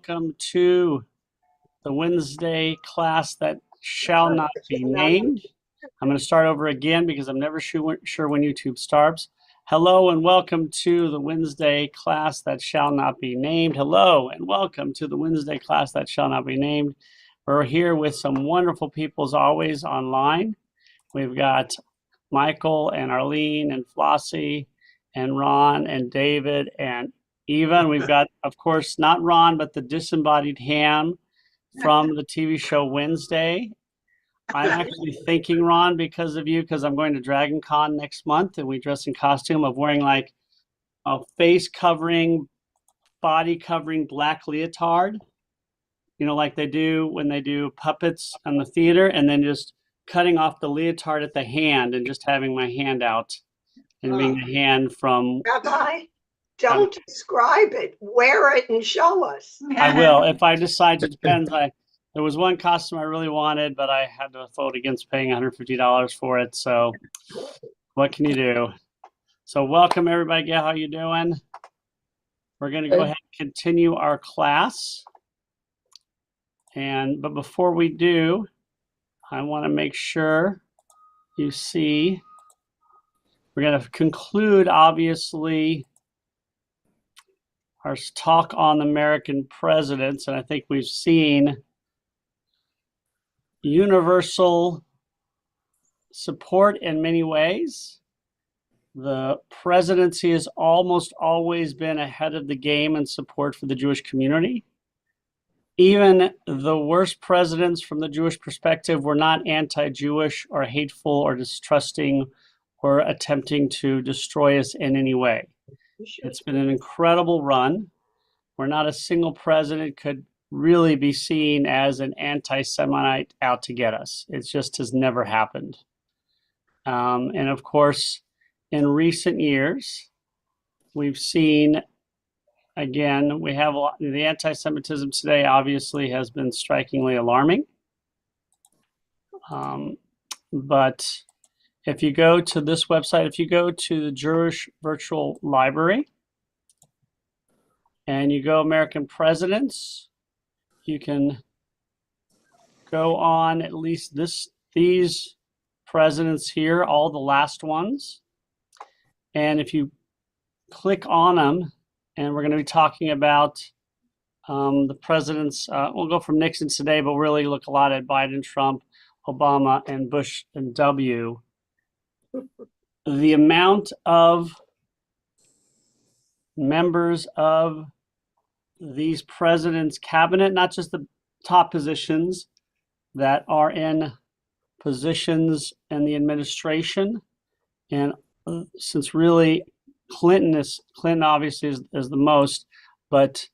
welcome to the Wednesday class that shall not be named. I'm going to start over again because I'm never sure when YouTube starts. Hello and welcome to the Wednesday class that shall not be named. Hello and welcome to the Wednesday class that shall not be named. We're here with some wonderful people as always online. We've got Michael and Arlene and Flossie and Ron and David and Eva. And we've got, of course, not Ron, but the disembodied Ham from the TV show Wednesday. I'm actually thinking, Ron, because of you, because I'm going to Dragon Con next month and we dress in costume of wearing like a face covering, body covering black leotard, you know, like they do when they do puppets in the theater, and then just cutting off the leotard at the hand and just having my hand out and being a hand from. Rabbi, don't describe it. Wear it and show us. I will. If I decide, it depends. There was one costume I really wanted, but I had to vote against paying $150 for it. So what can you do? So welcome everybody. Yeah, how you doing? We're going to go ahead and continue our class. But before we do, I want to make sure you see, we're going to conclude, obviously, our talk on American presidents. And I think we've seen universal support in many ways. The presidency has almost always been ahead of the game in support for the Jewish community. Even the worst presidents from the Jewish perspective were not anti-Jewish or hateful or distrusting or attempting to destroy us in any way. It's been an incredible run where not a single president could really be seen as an anti-Semite out to get us. It just has never happened. And of course, in recent years, we've seen, again, we have the anti-Semitism today obviously has been strikingly alarming. But if you go to this website, if you go to the Jewish Virtual Library and you go American Presidents, you can go on at least these presidents here, all the last ones. And if you click on them, and we're going to be talking about the presidents, we'll go from Nixon today, but really look a lot at Biden, Trump, Obama, and Bush and W. The amount of members of these presidents' cabinet, not just the top positions, that are in positions in the administration. And since really Clinton obviously is the most, but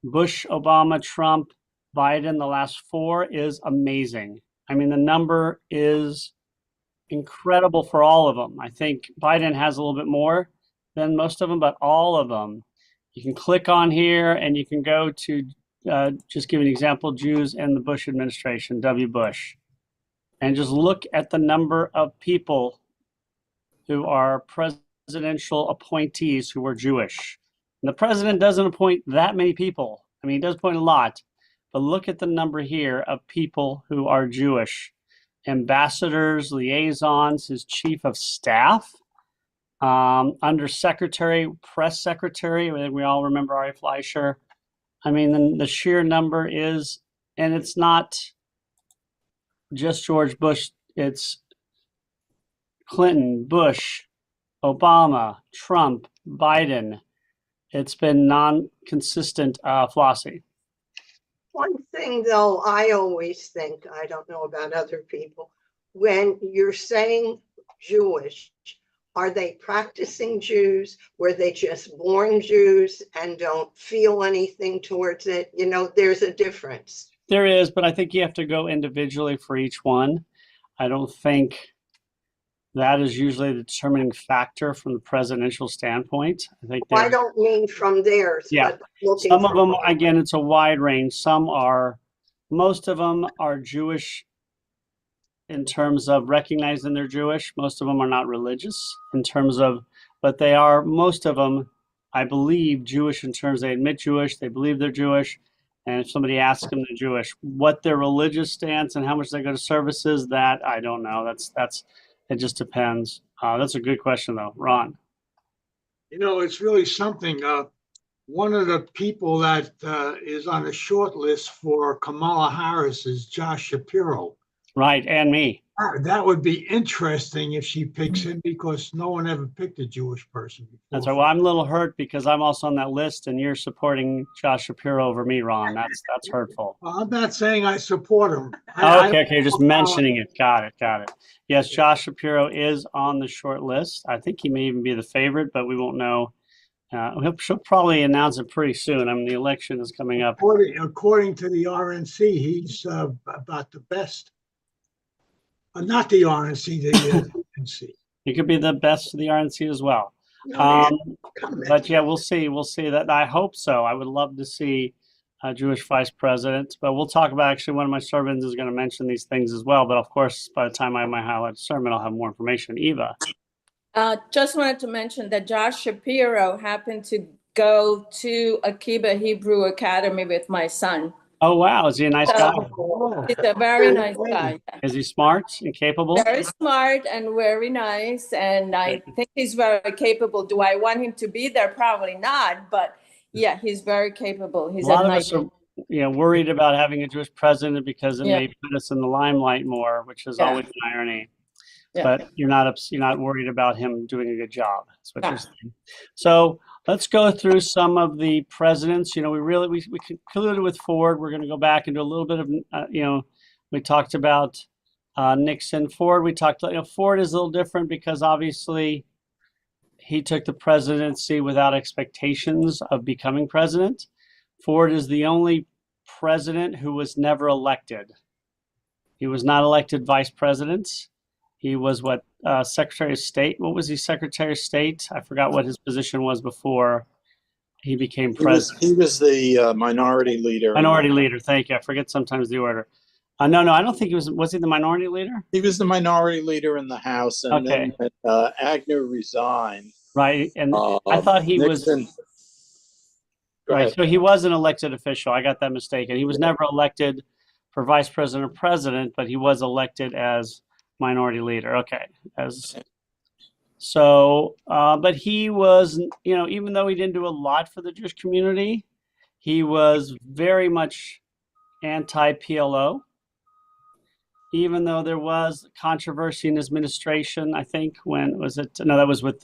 Bush, Obama, Trump, Biden, the last four is amazing. I mean, the number is incredible for all of them. I think Biden has a little bit more than most of them, but all of them. You can click on here and you can go to, just give an example, Jews in the Bush administration, W. Bush, and just look at the number of people who are presidential appointees who are Jewish. And the president doesn't appoint that many people. I mean, he does appoint a lot, but look at the number here of people who are Jewish. Ambassadors, liaisons, his chief of staff, undersecretary, press secretary. We all remember Ari Fleischer. I mean, the sheer number is, and it's not just George Bush, it's Clinton, Bush, Obama, Trump, Biden. It's been non-consistent, Flossie. One thing, though, I always think, I don't know about other people, when you're saying Jewish, are they practicing Jews? Were they just born Jews and don't feel anything towards it? You know, there's a difference. There is, but I think you have to go individually for each one. I don't think that is usually the determining factor from the presidential standpoint. I think I don't mean from theirs. Yeah, but some of them, again, it's a wide range. Most of them are Jewish in terms of recognizing they're Jewish. Most of them are not religious in terms of, but they are, most of them, I believe, Jewish in terms they admit Jewish, they believe they're Jewish, And if somebody asks them they're Jewish, what their religious stance and how much they go to services, that I don't know. It just depends. That's a good question though, Ron. It's really something. One of the people that is on the short list for Kamala Harris is Josh Shapiro. Right, and me. That would be interesting if she picks him, because no one ever picked a Jewish person before. That's right. Well, I'm a little hurt because I'm also on that list, and you're supporting Josh Shapiro over me, Ron. That's hurtful. Well, I'm not saying I support him. Okay, just mentioning it. Got it. Yes, Josh Shapiro is on the short list. I think he may even be the favorite, but we won't know. She'll probably announce it pretty soon. I mean, the election is coming up. According to the RNC, he's about the best. Not the RNC, the RNC. He could be the best of the RNC as well. But yeah, we'll see. We'll see that. I hope so. I would love to see a Jewish vice president, but we'll talk about, actually, one of my sermons is going to mention these things as well. But of course, by the time I have my highlighted sermon, I'll have more information. Eva. Just wanted to mention that Josh Shapiro happened to go to Akiba Hebrew Academy with my son. Oh, wow. Is he a nice guy? He's a very nice guy. Is he smart and capable? Very smart and very nice. And I think he's very capable. Do I want him to be there? Probably not. But yeah, he's very capable. He's a lot nice. Of us are, worried about having a Jewish president because it may put us in the limelight more, which is always an irony. Yeah. But you're not worried about him doing a good job. That's what you're saying. So let's go through some of the presidents. We concluded with Ford. We're going to go back and do a little bit of, we talked about Nixon. Ford, we talked, Ford is a little different because obviously he took the presidency without expectations of becoming president. Ford is the only president who was never elected. He was not elected vice president. He was Secretary of State. What was he, Secretary of State? I forgot what his position was before he became president. He was the minority leader. Minority leader, thank you. I forget sometimes the order. No, I don't think he was. Was he the minority leader? He was the minority leader in the House, and then Agnew resigned. Right, and I thought he Nixon, was. Right, so he was an elected official. I got that mistaken. He was never elected for vice president or president, but he was elected as minority leader. Okay. But he was, even though he didn't do a lot for the Jewish community, he was very much anti-PLO. Even though there was controversy in his administration, I think, when was it? No, that was with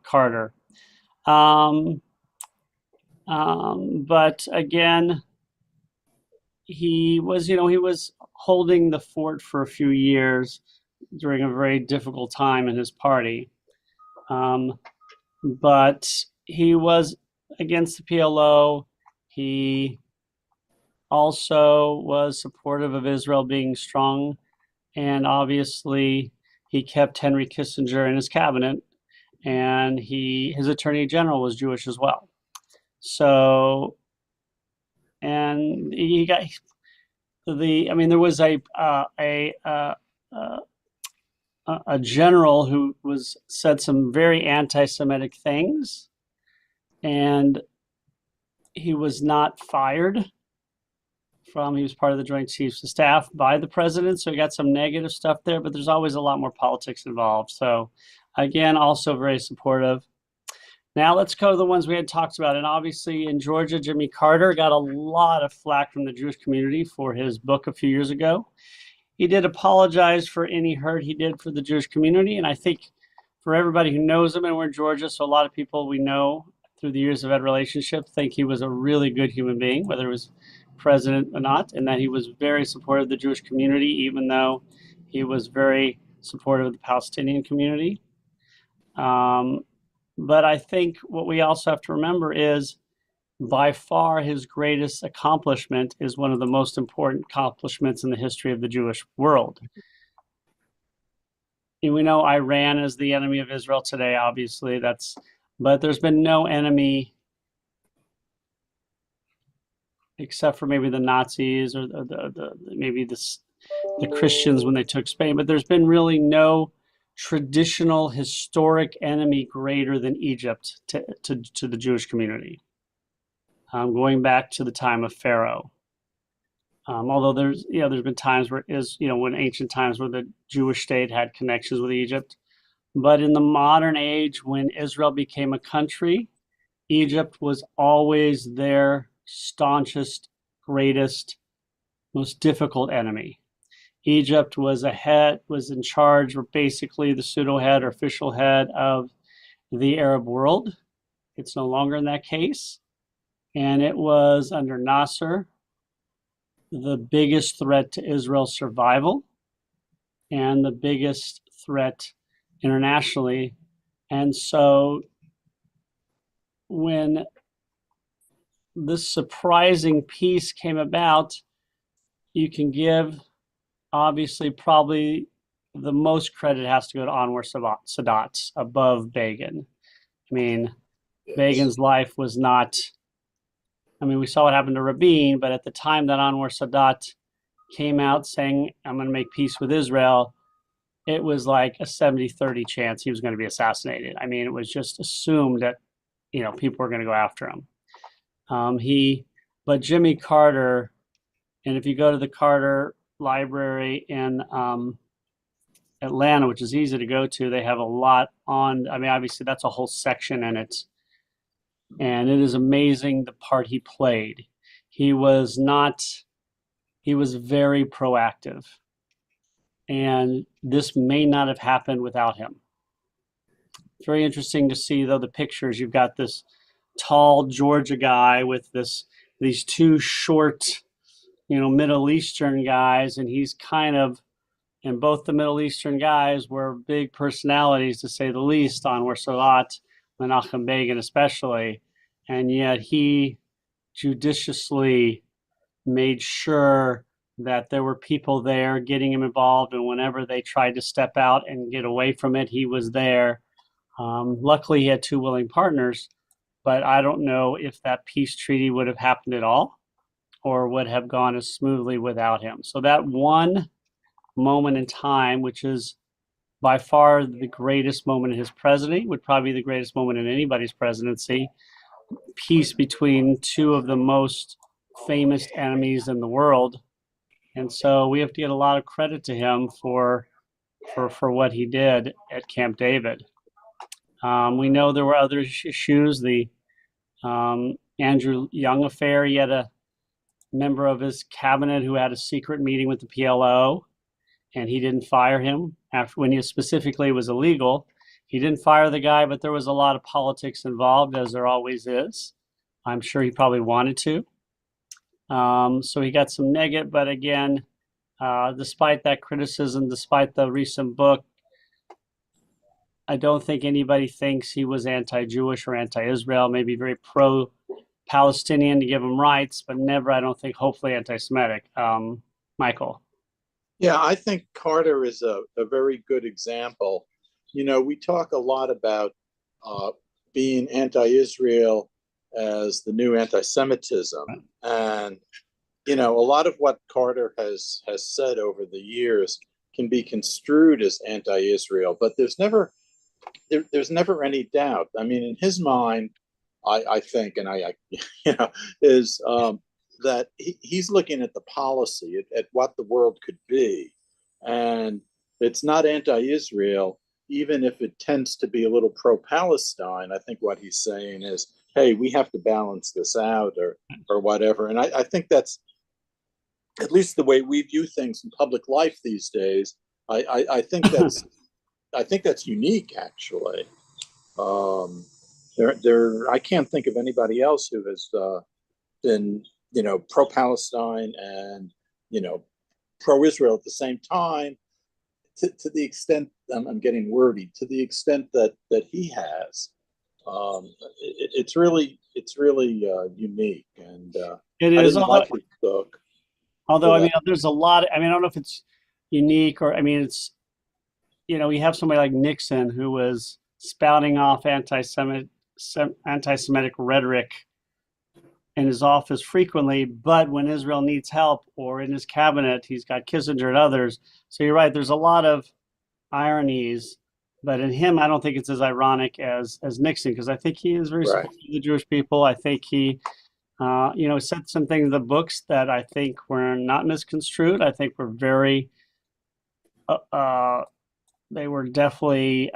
Carter. But again, he was holding the fort for a few years during a very difficult time in his party. But he was against the PLO. He also was supportive of Israel being strong. And obviously, he kept Henry Kissinger in his cabinet. And his attorney general was Jewish as well. So, and he got there was a general who said some very anti-Semitic things, and he was not fired he was part of the Joint Chiefs of Staff by the president, so he got some negative stuff there, but there's always a lot more politics involved. So again, also very supportive. Now let's go to the ones we had talked about. And obviously in Georgia, Jimmy Carter got a lot of flack from the Jewish community for his book a few years ago. He did apologize for any hurt he did for the Jewish community. And I think for everybody who knows him, and we're in Georgia, so a lot of people we know through the years of that relationship think he was a really good human being, whether it was president or not, and that he was very supportive of the Jewish community, even though he was very supportive of the Palestinian community. But I think what we also have to remember is by far his greatest accomplishment is one of the most important accomplishments in the history of the Jewish world. And we know Iran is the enemy of Israel today, obviously. But there's been no enemy except for maybe the Nazis or maybe the Christians when they took Spain. But there's been really no traditional historic enemy greater than Egypt to the Jewish community. going back to the time of Pharaoh. Although there's been times where when ancient times where the Jewish state had connections with Egypt. But in the modern age, when Israel became a country, Egypt was always their staunchest, greatest, most difficult enemy. Egypt was in charge, or basically the pseudo head or official head of the Arab world. It's no longer in that case. And it was under Nasser the biggest threat to Israel's survival and the biggest threat internationally. And so when this surprising peace came about, you can give, obviously, probably the most credit has to go to Anwar Sadat above Begin. I mean, Begin's life was not, we saw what happened to Rabin, but at the time that Anwar Sadat came out saying, I'm going to make peace with Israel, it was like a 70-30 chance he was going to be assassinated. I mean, it was just assumed that, people were going to go after him. But Jimmy Carter, and if you go to the Carter Library in Atlanta, which is easy to go to, they have a lot on, obviously that's a whole section in it. And it is amazing the part he played. He was very proactive. And this may not have happened without him. It's very interesting to see, though, the pictures. You've got this tall Georgia guy with these two short, Middle Eastern guys, and he's and both the Middle Eastern guys were big personalities, to say the least, Anwar Sadat, Menachem Begin especially, and yet he judiciously made sure that there were people there getting him involved, and whenever they tried to step out and get away from it, he was there. Luckily, he had two willing partners, but I don't know if that peace treaty would have happened at all or would have gone as smoothly without him. So that one moment in time, which is by far the greatest moment in his presidency, would probably be the greatest moment in anybody's presidency, peace between two of the most famous enemies in the world. And so we have to get a lot of credit to him for what he did at Camp David. We know there were other issues. The Andrew Young affair, he had a member of his cabinet who had a secret meeting with the PLO, and he didn't fire him when he specifically was illegal. He didn't fire the guy, but there was a lot of politics involved, as there always is. I'm sure he probably wanted to. So he got some negative, but again, despite that criticism, despite the recent book, I don't think anybody thinks he was anti-Jewish or anti-Israel, maybe very pro-Palestinian to give him rights, but never, I don't think, hopefully anti-Semitic. Michael. Yeah, I think Carter is a very good example. We talk a lot about being anti-Israel as the new anti-Semitism. And, a lot of what Carter has said over the years can be construed as anti-Israel, but there's never any doubt. In his mind, I think, and is that he's looking at the policy, at what the world could be. And it's not anti-Israel, even if it tends to be a little pro-Palestine. I think what he's saying is, hey, we have to balance this out or whatever. And I think that's at least the way we view things in public life these days. I think that's unique, actually. I can't think of anybody else who has been, pro-Palestine and, pro-Israel at the same time, to the extent, I'm getting wordy, to the extent that he has. It's really unique, and it is. like his book. Although, there's a lot, I don't know if it's unique or, it's, we have somebody like Nixon who was spouting off anti-Semitic rhetoric in his office frequently, but when Israel needs help or in his cabinet, he's got Kissinger and others. So you're right, there's a lot of ironies, but in him, I don't think it's as ironic as Nixon, because I think he is very supportive of the Jewish people. I think he Said some things in the books that I think were not misconstrued. I think were very, they were definitely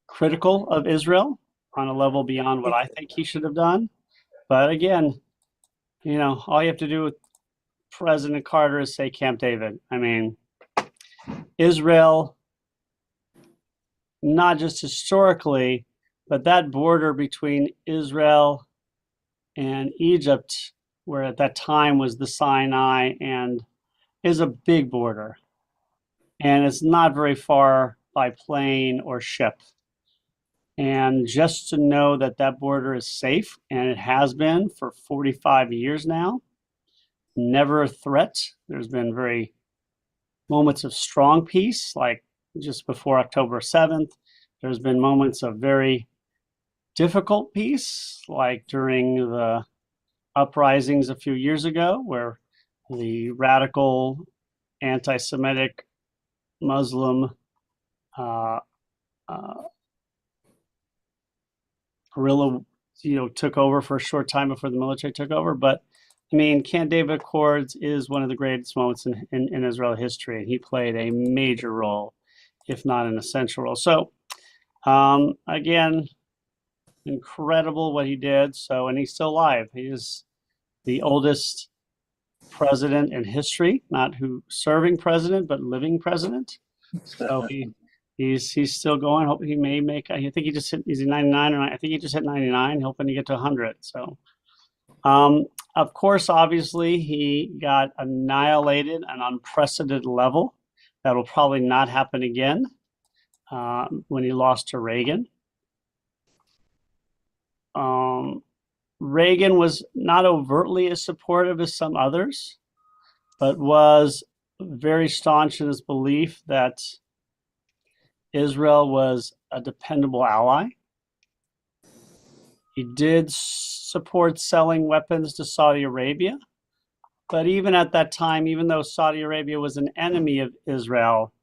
critical of Israel on a level beyond what I think he should have done. But again, all you have to do with President Carter is say Camp David. I mean, Israel, not just historically, but that border between Israel and Egypt, where at that time was the Sinai, and is a big border. And it's not very far by plane or ship. And just to know that that border is safe, and it has been for 45 years now, never a threat. There's been very moments of strong peace, like just before October 7th. There's been moments of very difficult peace, like during the uprisings a few years ago, where the radical anti-Semitic Muslim guerrilla, took over for a short time before the military took over. But I mean, Camp David Accords is one of the greatest moments in Israel history, and he played a major role, if not an essential role. So, again, incredible what he did. So, and he's still alive. He is the oldest president in history, not who serving president, but living president. So he's still going. Hope he may make. I think he just hit. He's 99, or I think he just hit 99. Hoping to get to 100. So, of course, obviously, he got annihilated at an unprecedented level. That will probably not happen again when he lost to Reagan. Reagan was not overtly as supportive as some others, but was very staunch in his belief that Israel was a dependable ally. He did support selling weapons to Saudi Arabia, but even at that time, even though Saudi Arabia was an enemy of Israel,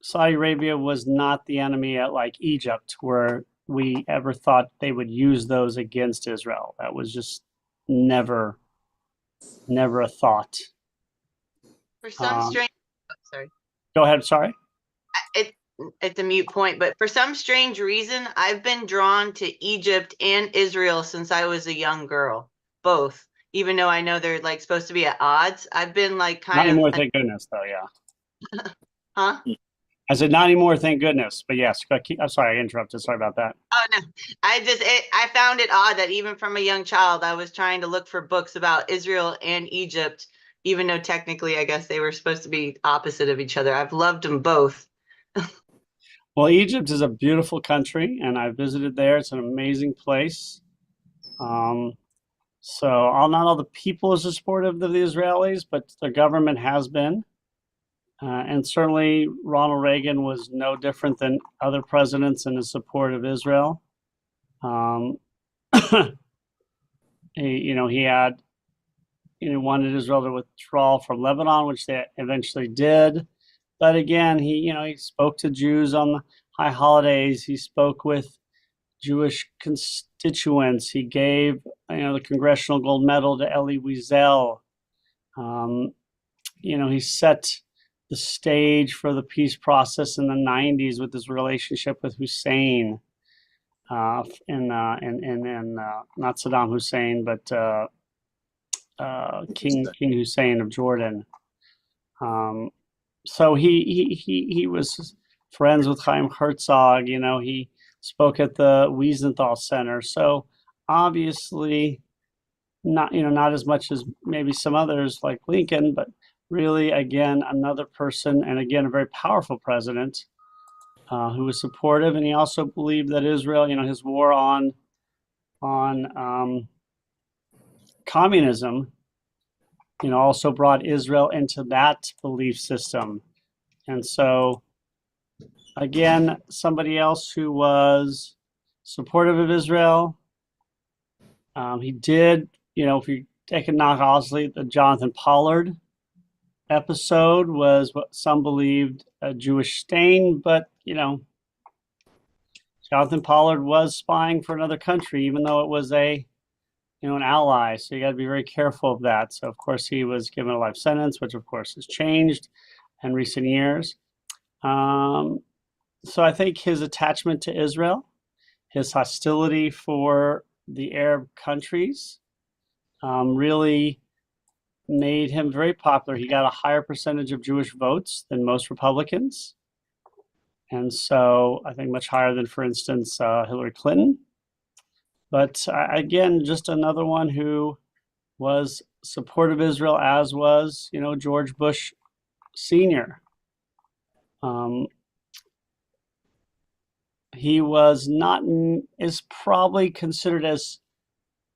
Saudi Arabia was not the enemy at like Egypt, where we ever thought they would use those against Israel. That was just never a thought. For some strange, sorry. Go ahead, sorry. It's a mute point, but for some strange reason, I've been drawn to Egypt and Israel since I was a young girl, both. Even though I know they're like supposed to be at odds, I've been like Not anymore, thank goodness, though. Yeah. Huh? I said not anymore, thank goodness. But yes, I'm sorry, I interrupted. Sorry about that. Oh no, I found it odd that even from a young child, I was trying to look for books about Israel and Egypt, even though technically, I guess they were supposed to be opposite of each other. I've loved them both. Well, Egypt is a beautiful country, and I visited there. It's an amazing place. So not all the people is supportive of the Israelis, but the government has been. And certainly Ronald Reagan was no different than other presidents in his support of Israel. He had, wanted Israel to withdraw from Lebanon, which they eventually did. But again, he spoke to Jews on the high holidays. He spoke with Jewish constituents. He gave, the Congressional Gold Medal to Elie Wiesel. He set the stage for the peace process in the 90s with his relationship with Hussein, not Saddam Hussein, but King Hussein of Jordan. So he was friends with Chaim Herzog. He spoke at the Wiesenthal Center. So obviously, not as much as maybe some others like Lincoln, but really, again, another person, and again, a very powerful president who was supportive. And he also believed that Israel, his war on communism, also brought Israel into that belief system. And so, again, somebody else who was supportive of Israel. He did, if you take a knock, obviously, the Jonathan Pollard episode was what some believed a Jewish stain, but Jonathan Pollard was spying for another country, even though it was an ally. So you got to be very careful of that. So of course he was given a life sentence, which of course has changed in recent years. So I think his attachment to Israel, his hostility for the Arab countries, really made him very popular. He got a higher percentage of Jewish votes than most Republicans. And so I think much higher than, for instance, Hillary Clinton. But again, just another one who was supportive of Israel, as was, George Bush Sr. He was not, is probably considered as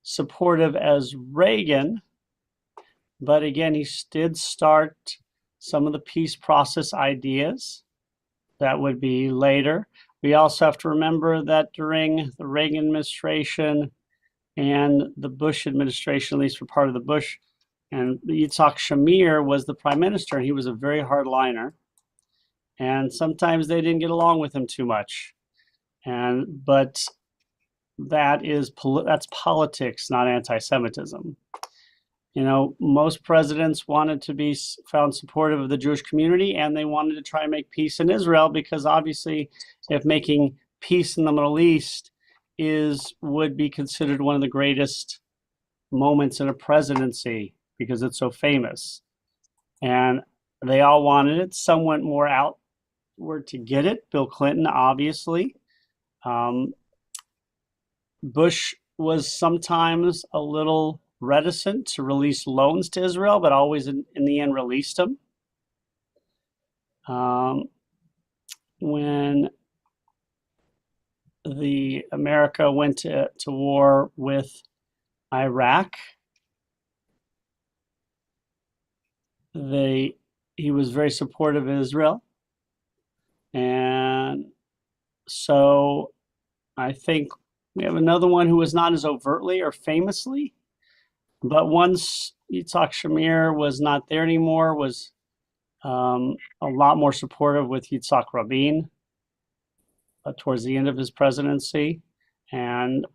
supportive as Reagan, but again, he did start some of the peace process ideas that would be later. We also have to remember that during the Reagan administration and the Bush administration, at least for part of the Bush, and Yitzhak Shamir was the prime minister, and he was a very hardliner. And sometimes they didn't get along with him too much. But that's politics, not anti-Semitism. Most presidents wanted to be found supportive of the Jewish community, and they wanted to try and make peace in Israel, because obviously if making peace in the Middle East would be considered one of the greatest moments in a presidency because it's so famous. And they all wanted it. Some went more outward to get it. Bill Clinton, obviously. Bush was sometimes a little reticent to release loans to Israel, but always in the end released them. When America went to war with Iraq, he was very supportive of Israel. And so I think we have another one who was not as overtly or famously, but once Yitzhak Shamir was not there anymore, was a lot more supportive with Yitzhak Rabin towards the end of his presidency, and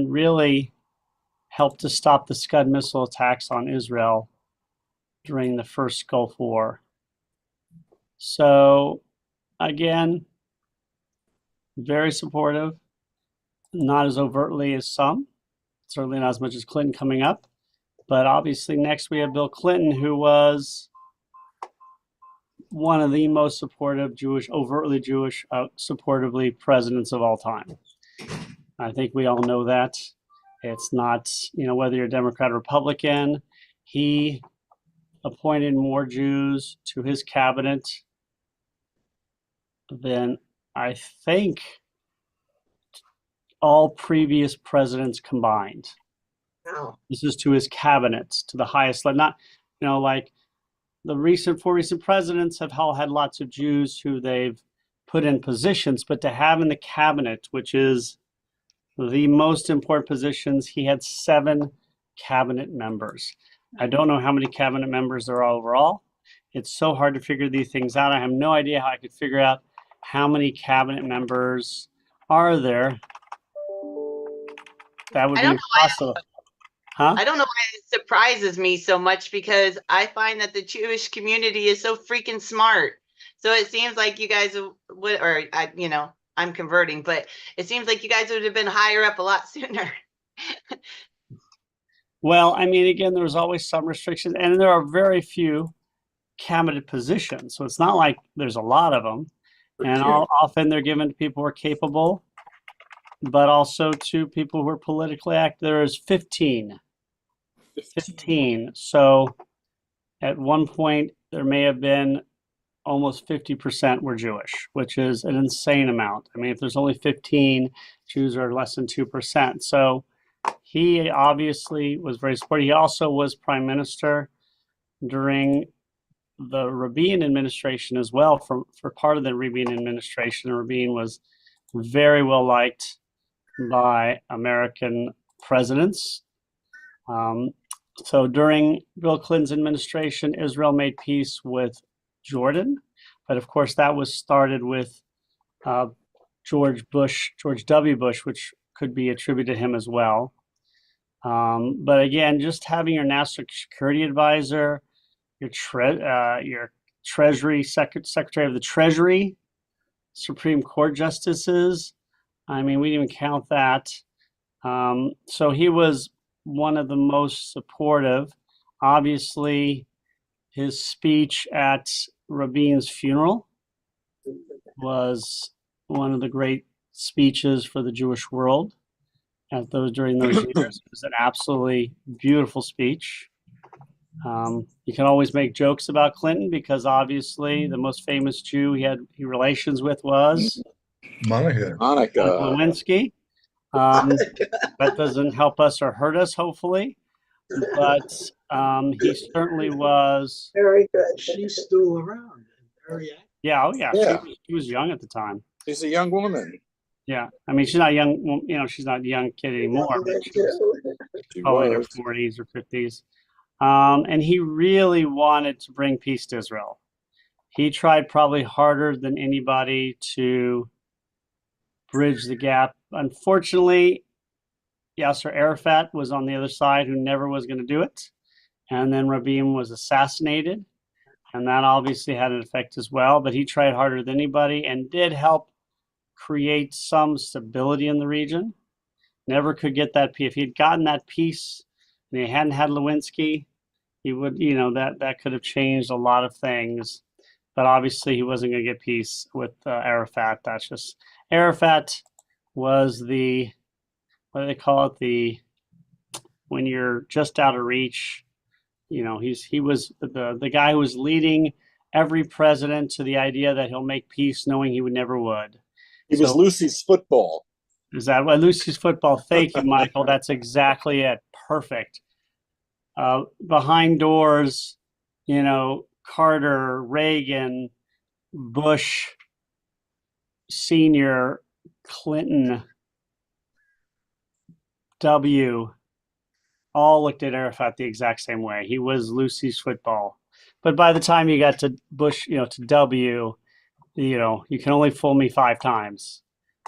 really helped to stop the Scud missile attacks on Israel during the first Gulf War. So again, very supportive, not as overtly as some, certainly not as much as Clinton coming up. But obviously next we have Bill Clinton, who was one of the most supportive overtly Jewish, supportively presidents of all time. I think we all know that. It's not, whether you're Democrat or Republican, he appointed more Jews to his cabinet than I think all previous presidents combined. Wow. This is to his cabinet, to the highest level. Not, like the four recent presidents have all had lots of Jews who they've put in positions, but to have in the cabinet, which is the most important positions, he had 7 cabinet members. I don't know how many cabinet members there are overall. It's so hard to figure these things out. I have no idea how I could figure out how many cabinet members are there. That would be impossible. Huh? I don't know why it surprises me so much, because I find that the Jewish community is so freaking smart. So it seems like you guys would, I'm converting, but it seems like you guys would have been higher up a lot sooner. Well, again, there's always some restrictions, and there are very few cabinet positions. So it's not like there's a lot of them. And often they're given to people who are capable, but also to people who are politically active. There is 15. So at one point, there may have been almost 50% were Jewish, which is an insane amount. If there's only 15, Jews are less than 2%. So he obviously was very supportive. He also was prime minister during the Rabin administration as well, for part of the Rabin administration. Rabin was very well liked by American presidents. So during Bill Clinton's administration, Israel made peace with Jordan, but of course that was started with George W. Bush, which could be attributed to him as well. But again, just having your national security advisor, your Treasury Secretary of the Treasury, Supreme Court justices. I mean, we didn't even count that. So he was one of the most supportive. Obviously, his speech at Rabin's funeral was one of the great speeches for the Jewish world during those years. It was an absolutely beautiful speech. You can always make jokes about Clinton because obviously the most famous Jew he had relations with was Monica. Monica. Lewinsky. That doesn't help us or hurt us, hopefully. But he certainly was. Very good. She's still around. Very active. Yeah, oh yeah. Yeah. She was young at the time. She's a young woman. Yeah, I mean, she's not young. She's not a young kid anymore. But she was She probably in her was. 40s or 50s. And he really wanted to bring peace to Israel. He tried probably harder than anybody to bridge the gap. Unfortunately, Yasser Arafat was on the other side who never was going to do it. And then Rabin was assassinated. And that obviously had an effect as well. But he tried harder than anybody and did help create some stability in the region. Never could get that peace. If he'd gotten that peace and he hadn't had Lewinsky, he would, that could have changed a lot of things. But obviously he wasn't going to get peace with Arafat. That's just, Arafat was what do they call it? When you're just out of reach, he was the guy who was leading every president to the idea that he'll make peace knowing he never would. He was Lucy's football. Is that what Lucy's football? Thank you, Michael. That's exactly it. Perfect. Behind doors, Carter, Reagan, Bush, Senior, Clinton, W, all looked at Arafat the exact same way. He was Lucy's football. But by the time you got to Bush, to W, you can only fool me 5 times.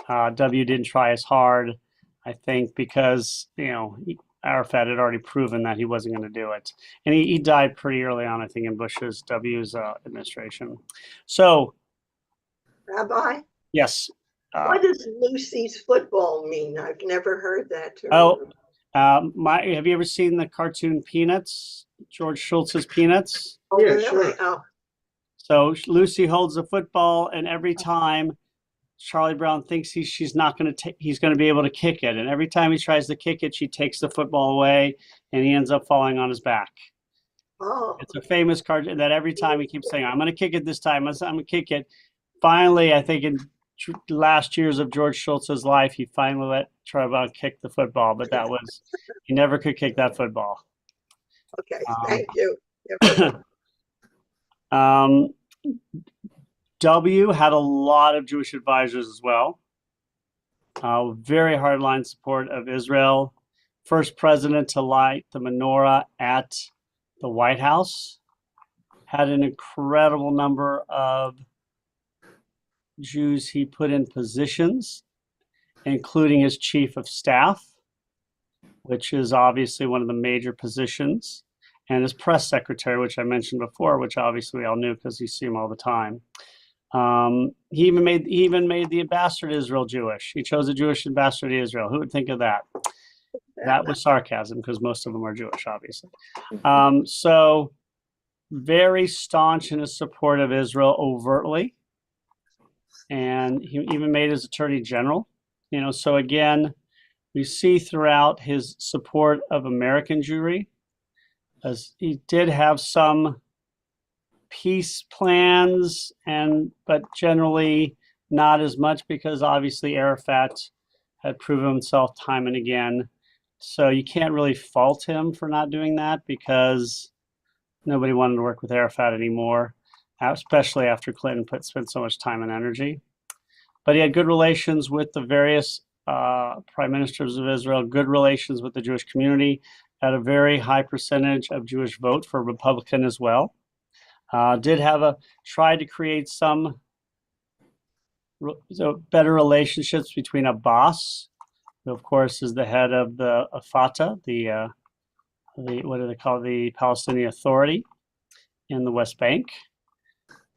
W didn't try as hard, I think, because, Arafat had already proven that he wasn't going to do it. And he died pretty early on, I think, in W's administration. So, Rabbi, yes. what does Lucy's football mean? I've never heard that term. Oh, have you ever seen the cartoon Peanuts? George Schultz's Peanuts? Oh, Yeah, really? sure. Oh, So Lucy holds the football, and every time Charlie Brown thinks he's not going to he's going to be able to kick it, and every time he tries to kick it, she takes the football away, and he ends up falling on his back. oh, It's a famous cartoon that every time he keeps saying, "I'm going to kick it this time. I'm going to kick it." Finally, I think in the last years of George Schultz's life, he finally let Charlie Brown kick the football, but he never could kick that football. okay. Thank you. W had a lot of Jewish advisors as well. Very hardline support of Israel. First president to light the menorah at the White House. Had an incredible number of Jews he put in positions, including his chief of staff, which is obviously one of the major positions, and his press secretary, which I mentioned before, which obviously we all knew because you see him all the time. He even made the ambassador to Israel Jewish. He chose a Jewish ambassador to Israel. Who would think of that? That was sarcasm because most of them are Jewish, obviously. So very staunch in his support of Israel overtly. And he even made his attorney general. So again, we see throughout his support of American Jewry, as he did have some peace plans, but generally not as much because obviously Arafat had proven himself time and again. So you can't really fault him for not doing that because nobody wanted to work with Arafat anymore, especially after Clinton spent so much time and energy. But he had good relations with the various prime ministers of Israel, good relations with the Jewish community, had a very high percentage of Jewish vote for Republican as well. Tried to create some so better relationships between Abbas, who of course is the head of the Fatah, the what do they call, the Palestinian Authority in the West Bank.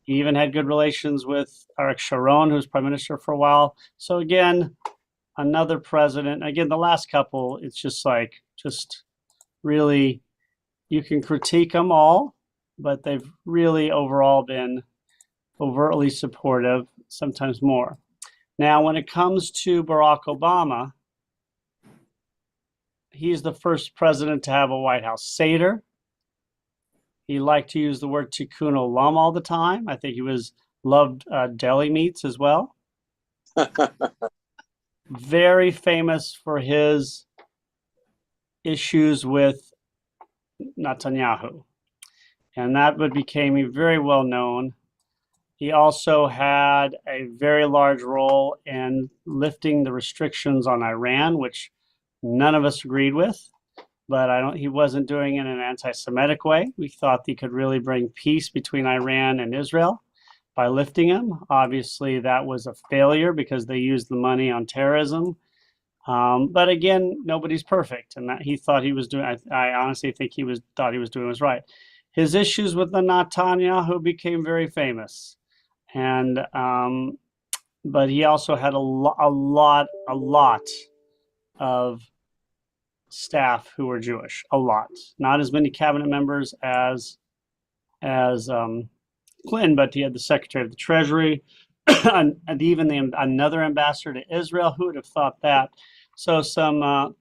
He even had good relations with Ariel Sharon, who was prime minister for a while. So again, another president. Again, the last couple, it's just like, just really, you can critique them all, but they've really overall been overtly supportive, sometimes more. Now, when it comes to Barack Obama, he's the first president to have a White House Seder. He liked to use the word tikkun olam all the time. I think he loved deli meats as well. Very famous for his issues with Netanyahu. And that became very well known. He also had a very large role in lifting the restrictions on Iran, which none of us agreed with. But he wasn't doing it in an anti-Semitic way. We thought he could really bring peace between Iran and Israel by lifting them. Obviously, that was a failure because they used the money on terrorism. But again, nobody's perfect, and that he thought he was doing. I honestly think thought he was doing was right. His issues with the Netanyahu became very famous, and but he also had a lot of staff who were Jewish, a lot. Not as many cabinet members as Clinton, but he had the Secretary of the Treasury, and even another ambassador to Israel. Who would have thought that? So the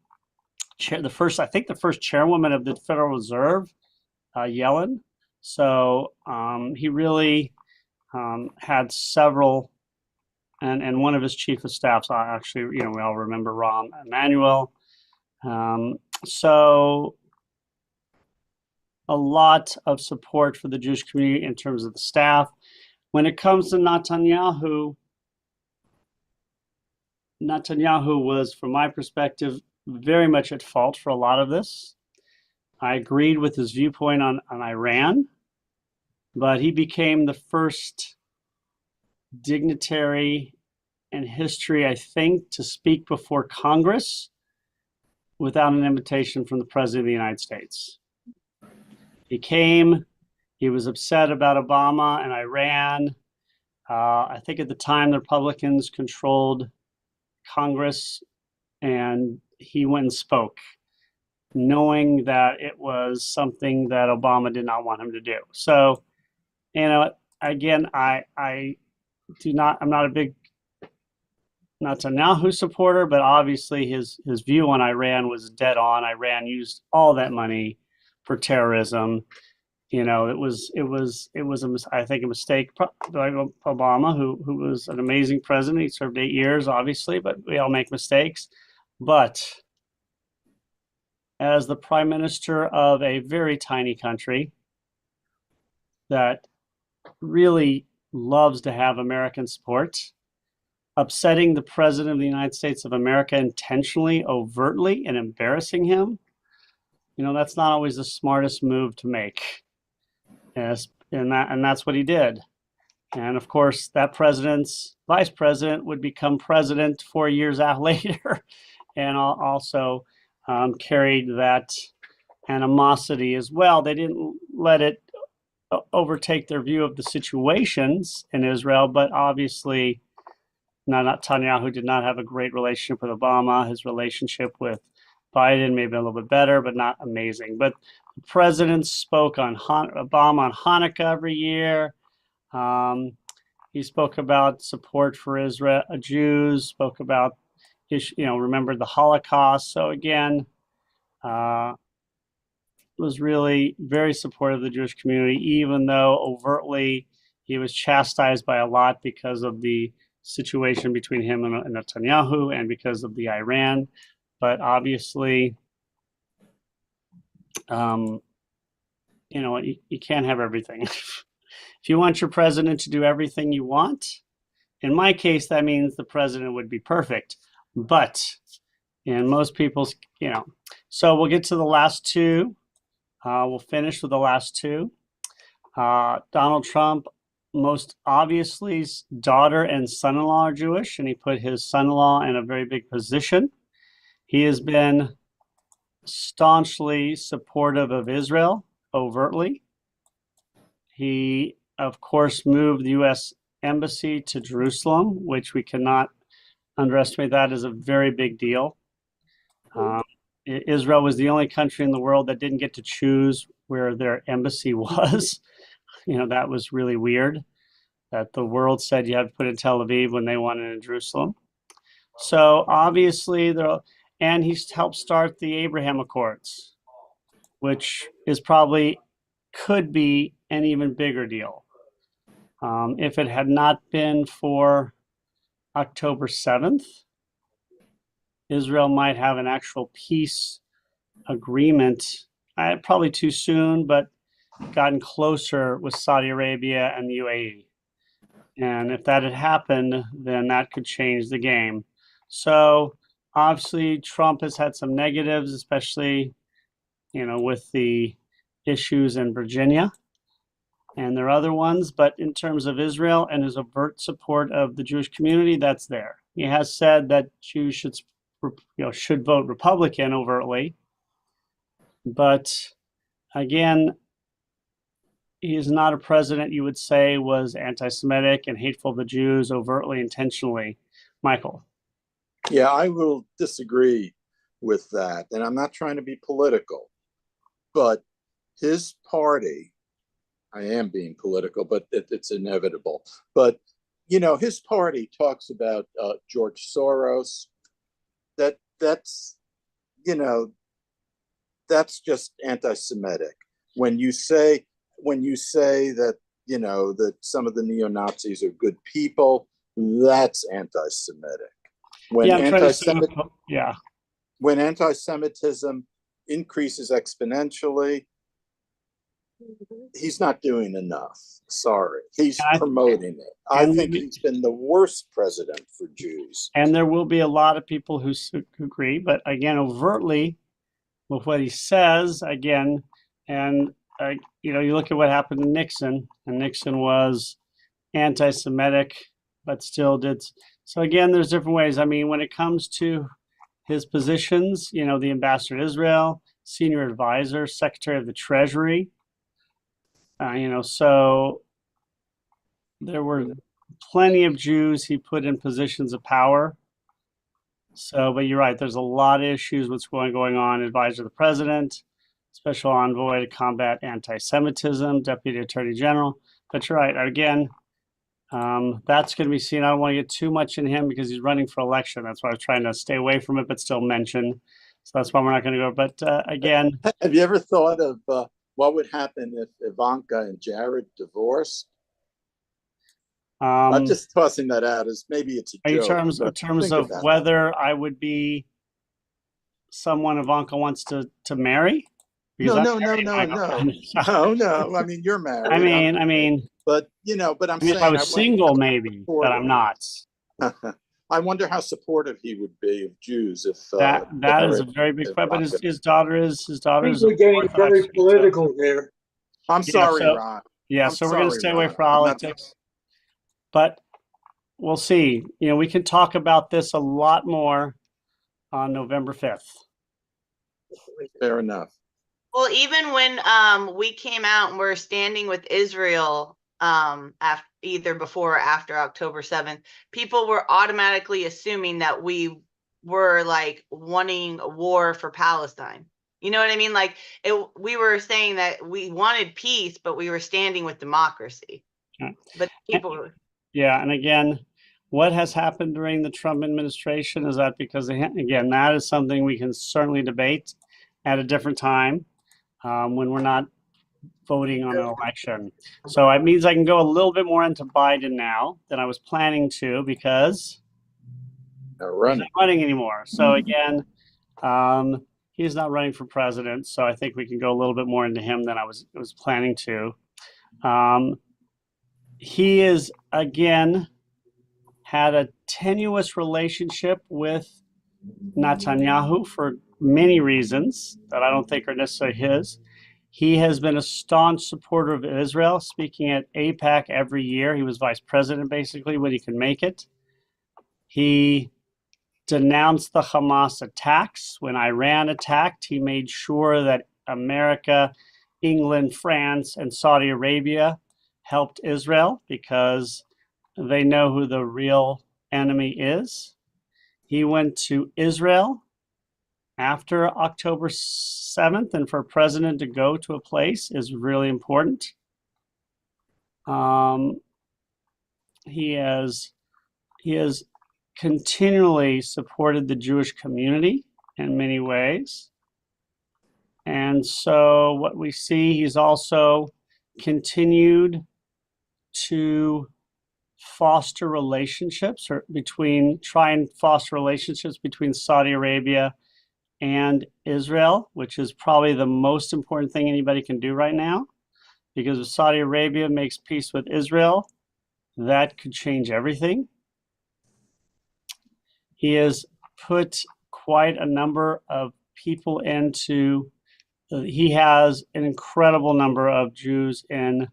first chairwoman of the Federal Reserve, Yellen. So he really had several, and one of his chief of staffs, actually, we all remember Rahm Emanuel. So a lot of support for the Jewish community in terms of the staff. When it comes to Netanyahu was, from my perspective, very much at fault for a lot of this. I agreed with his viewpoint on Iran, but he became the first dignitary in history, I think, to speak before Congress without an invitation from the President of the United States. He was upset about Obama and Iran. I think at the time the Republicans controlled Congress, and he went and spoke, knowing that it was something that Obama did not want him to do. So, again, I'm not a big Netanyahu supporter, but obviously his view on Iran was dead on. Iran used all that money for terrorism. It was I think a mistake by Obama, who was an amazing president. He served 8 years, obviously, but we all make mistakes. But as the prime minister of a very tiny country that really loves to have American support, upsetting the president of the United States of America intentionally, overtly, and embarrassing him, that's not always the smartest move to make. Yes, and that's what he did. And of course, that president's vice president would become president 4 years out later, and also carried that animosity as well. They didn't let it overtake their view of the situations in Israel, but obviously Netanyahu did not have a great relationship with Obama. His relationship with Biden maybe a little bit better, but not amazing. But the president spoke on Obama on Hanukkah every year. He spoke about support for Israel, Jews, spoke about, remembered the Holocaust. So again, was really very supportive of the Jewish community, even though overtly he was chastised by a lot because of the situation between him and Netanyahu and because of the Iran. But obviously, you can't have everything. If you want your president to do everything you want, in my case, that means the president would be perfect. But in most people's, so we'll get to the last two. We'll finish with the last two. Donald Trump most obviously, his daughter and son-in-law are Jewish, and he put his son-in-law in a very big position. He has been staunchly supportive of Israel, overtly. He, of course, moved the U.S. Embassy to Jerusalem, which we cannot underestimate. That is a very big deal. Israel was the only country in the world that didn't get to choose where their embassy was. That was really weird, that the world said you had to put it in Tel Aviv when they wanted it in Jerusalem. So obviously, and he's helped start the Abraham Accords, which is probably could be an even bigger deal. If it had not been for October 7th, Israel might have an actual peace agreement, probably too soon, but gotten closer with Saudi Arabia and the UAE. And if that had happened, then that could change the game. So obviously, Trump has had some negatives, especially, with the issues in Virginia. And there are other ones, but in terms of Israel and his overt support of the Jewish community, that's there. He has said that Jews should vote Republican overtly. But again, he is not a president you would say was anti-Semitic and hateful of the Jews overtly, intentionally. Michael. Yeah, I will disagree with that. And I'm not trying to be political, but his party, I am being political, but it's inevitable. But, his party talks about George Soros. That's just anti-Semitic. When you say that, that some of the neo-Nazis are good people, that's anti-Semitic. When anti-Semitism increases exponentially, he's not doing enough. Sorry. He's promoting it. I think he's been the worst president for Jews. And there will be a lot of people who agree, but again, overtly with what he says, again, and you look at what happened to Nixon, and Nixon was anti-Semitic, but still did. So again, there's different ways. I mean, when it comes to his positions, the ambassador to Israel, senior advisor, secretary of the Treasury, so there were plenty of Jews he put in positions of power. So, but you're right, there's a lot of issues what's going on. Advisor to the president, special envoy to combat anti-Semitism, deputy attorney general. But you're right, again, that's going to be seen. I don't want to get too much in him because he's running for election. That's why I was trying to stay away from it, but still mention. So that's why we're not going to go. But again. Have you ever thought of what would happen if Ivanka and Jared divorced? I'm just tossing that out as maybe it's a joke. In terms of whether I would be someone Ivanka wants to marry? No. I mean, you're married. I mean. But I'm saying if I was single, maybe, but I'm not. I wonder how supportive he would be of Jews if that is a very big question. But his daughter is we're getting very political here. I'm sorry, Ron. Yeah, so we're going to stay away from politics. But we'll see. We can talk about this a lot more on November 5th. Fair enough. Well, even when we came out and we're standing with Israel after, either before or after October 7th, people were automatically assuming that we were like wanting a war for Palestine. You know what I mean? Like we were saying that we wanted peace, but we were standing with democracy. Yeah. But people. Yeah, and again, what has happened during the Trump administration is that because, again, that is something we can certainly debate at a different time when we're not voting on an election. So it means I can go a little bit more into Biden now than I was planning to because he's not running anymore. So again, he's not running for president. So I think we can go a little bit more into him than I was planning to. He is, again, had a tenuous relationship with Netanyahu for many reasons that I don't think are necessarily his. He has been a staunch supporter of Israel, speaking at AIPAC every year. He was vice president basically when he could make it. He denounced the Hamas attacks. When Iran attacked, he made sure that America, England, France, and Saudi Arabia helped Israel because they know who the real enemy is. He went to Israel after October 7th, and for a president to go to a place is really important. He has continually supported the Jewish community in many ways. And so what we see, he's also continued to foster relationships try and foster relationships between Saudi Arabia and Israel, which is probably the most important thing anybody can do right now. Because if Saudi Arabia makes peace with Israel, that could change everything. He has put quite a number of people he has an incredible number of Jews in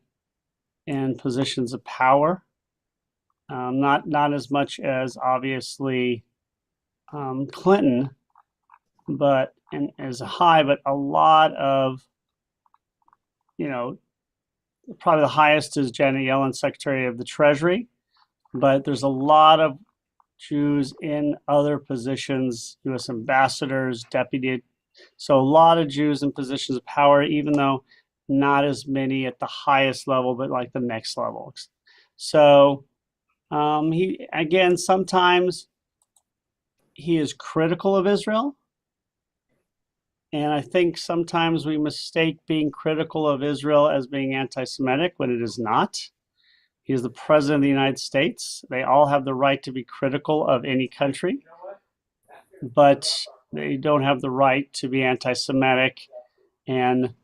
positions of power. Not as much as obviously Clinton, but and as high, but a lot of, probably the highest is Janet Yellen, Secretary of the Treasury, but there's a lot of Jews in other positions, U.S. ambassadors, deputy. So a lot of Jews in positions of power, even though not as many at the highest level, but like the next level. So sometimes he is critical of Israel. And I think sometimes we mistake being critical of Israel as being anti-Semitic when it is not. He is the president of the United States. They all have the right to be critical of any country, but they don't have the right to be anti-Semitic and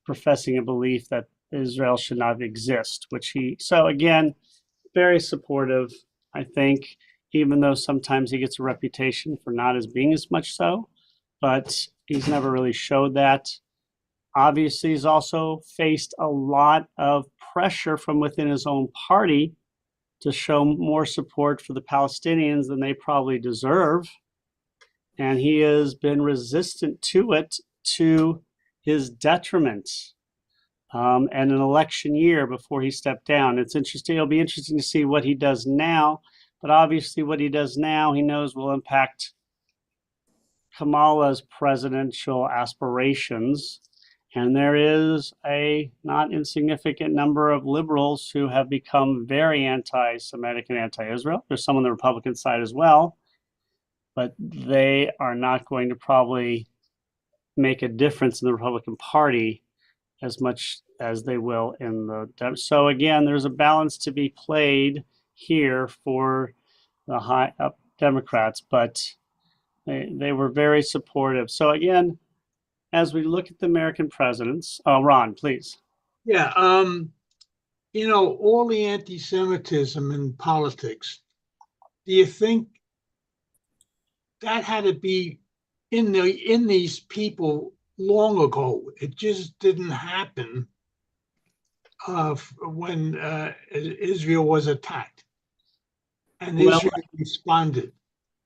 professing a belief that Israel should not exist, so again, very supportive, I think, even though sometimes he gets a reputation for not as being as much so, but he's never really showed that. Obviously, he's also faced a lot of pressure from within his own party to show more support for the Palestinians than they probably deserve. And he has been resistant to it to his detriment. And an election year before he stepped down. It's interesting. It'll be interesting to see what he does now. But obviously what he does now, he knows will impact Kamala's presidential aspirations. And there is a not insignificant number of liberals who have become very anti-Semitic and anti-Israel. There's some on the Republican side as well, but they are not going to probably make a difference in the Republican Party as much as they will in the. So again, there's a balance to be played here for the high up Democrats, but they were very supportive. So again, as we look at the American presidents, Ron, please. Yeah, all the anti-Semitism in politics, do you think that had to be in these people long ago? It just didn't happen when Israel was attacked, and Israel responded.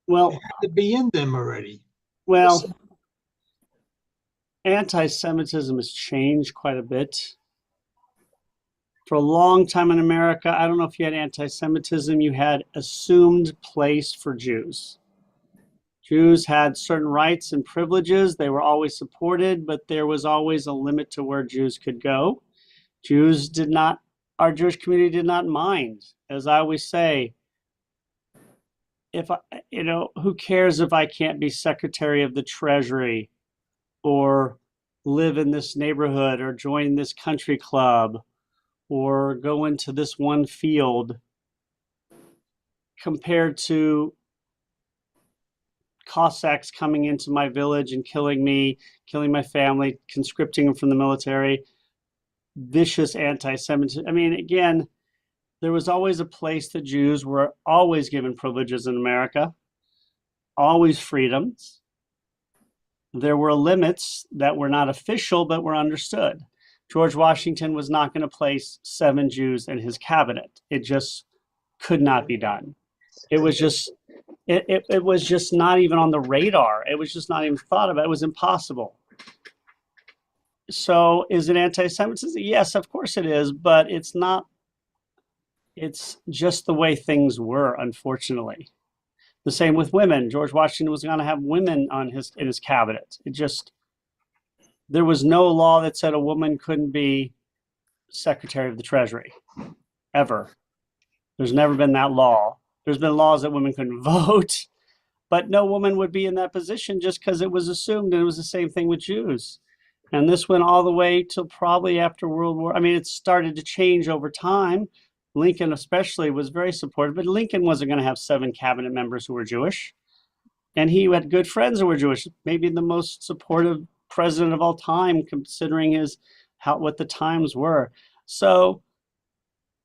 Well, it had to be in them already. Well, anti-Semitism has changed quite a bit. For a long time in America, I don't know if you had anti-Semitism, you had assumed place for Jews. Jews had certain rights and privileges. They were always supported, but there was always a limit to where Jews could go. Our Jewish community did not mind. As I always say, who cares if I can't be Secretary of the Treasury or live in this neighborhood or join this country club or go into this one field, compared to Cossacks coming into my village and killing me, killing my family, conscripting them from the military, vicious anti-Semitism. I mean, again, there was always a place that Jews were always given privileges in America, always freedoms. there were limits that were not official but were understood. George Washington was not going to place 7 Jews in his cabinet. It just could not be done. It was just it was just not even on the radar. It was just not even thought about. It was impossible. So is it anti-Semitism? Yes, of course it is, but it's not. It's just the way things were, unfortunately. The same with women. George Washington was going to have women in his cabinet. There was no law that said a woman couldn't be Secretary of the Treasury, ever. There's never been that law. There's been laws that women couldn't vote, but no woman would be in that position just because it was assumed. And it was the same thing with Jews. And this went all the way till probably after World War. I mean, it started to change over time. Lincoln especially was very supportive, but Lincoln wasn't going to have 7 cabinet members who were Jewish. And he had good friends who were Jewish, maybe the most supportive president of all time, considering what the times were. So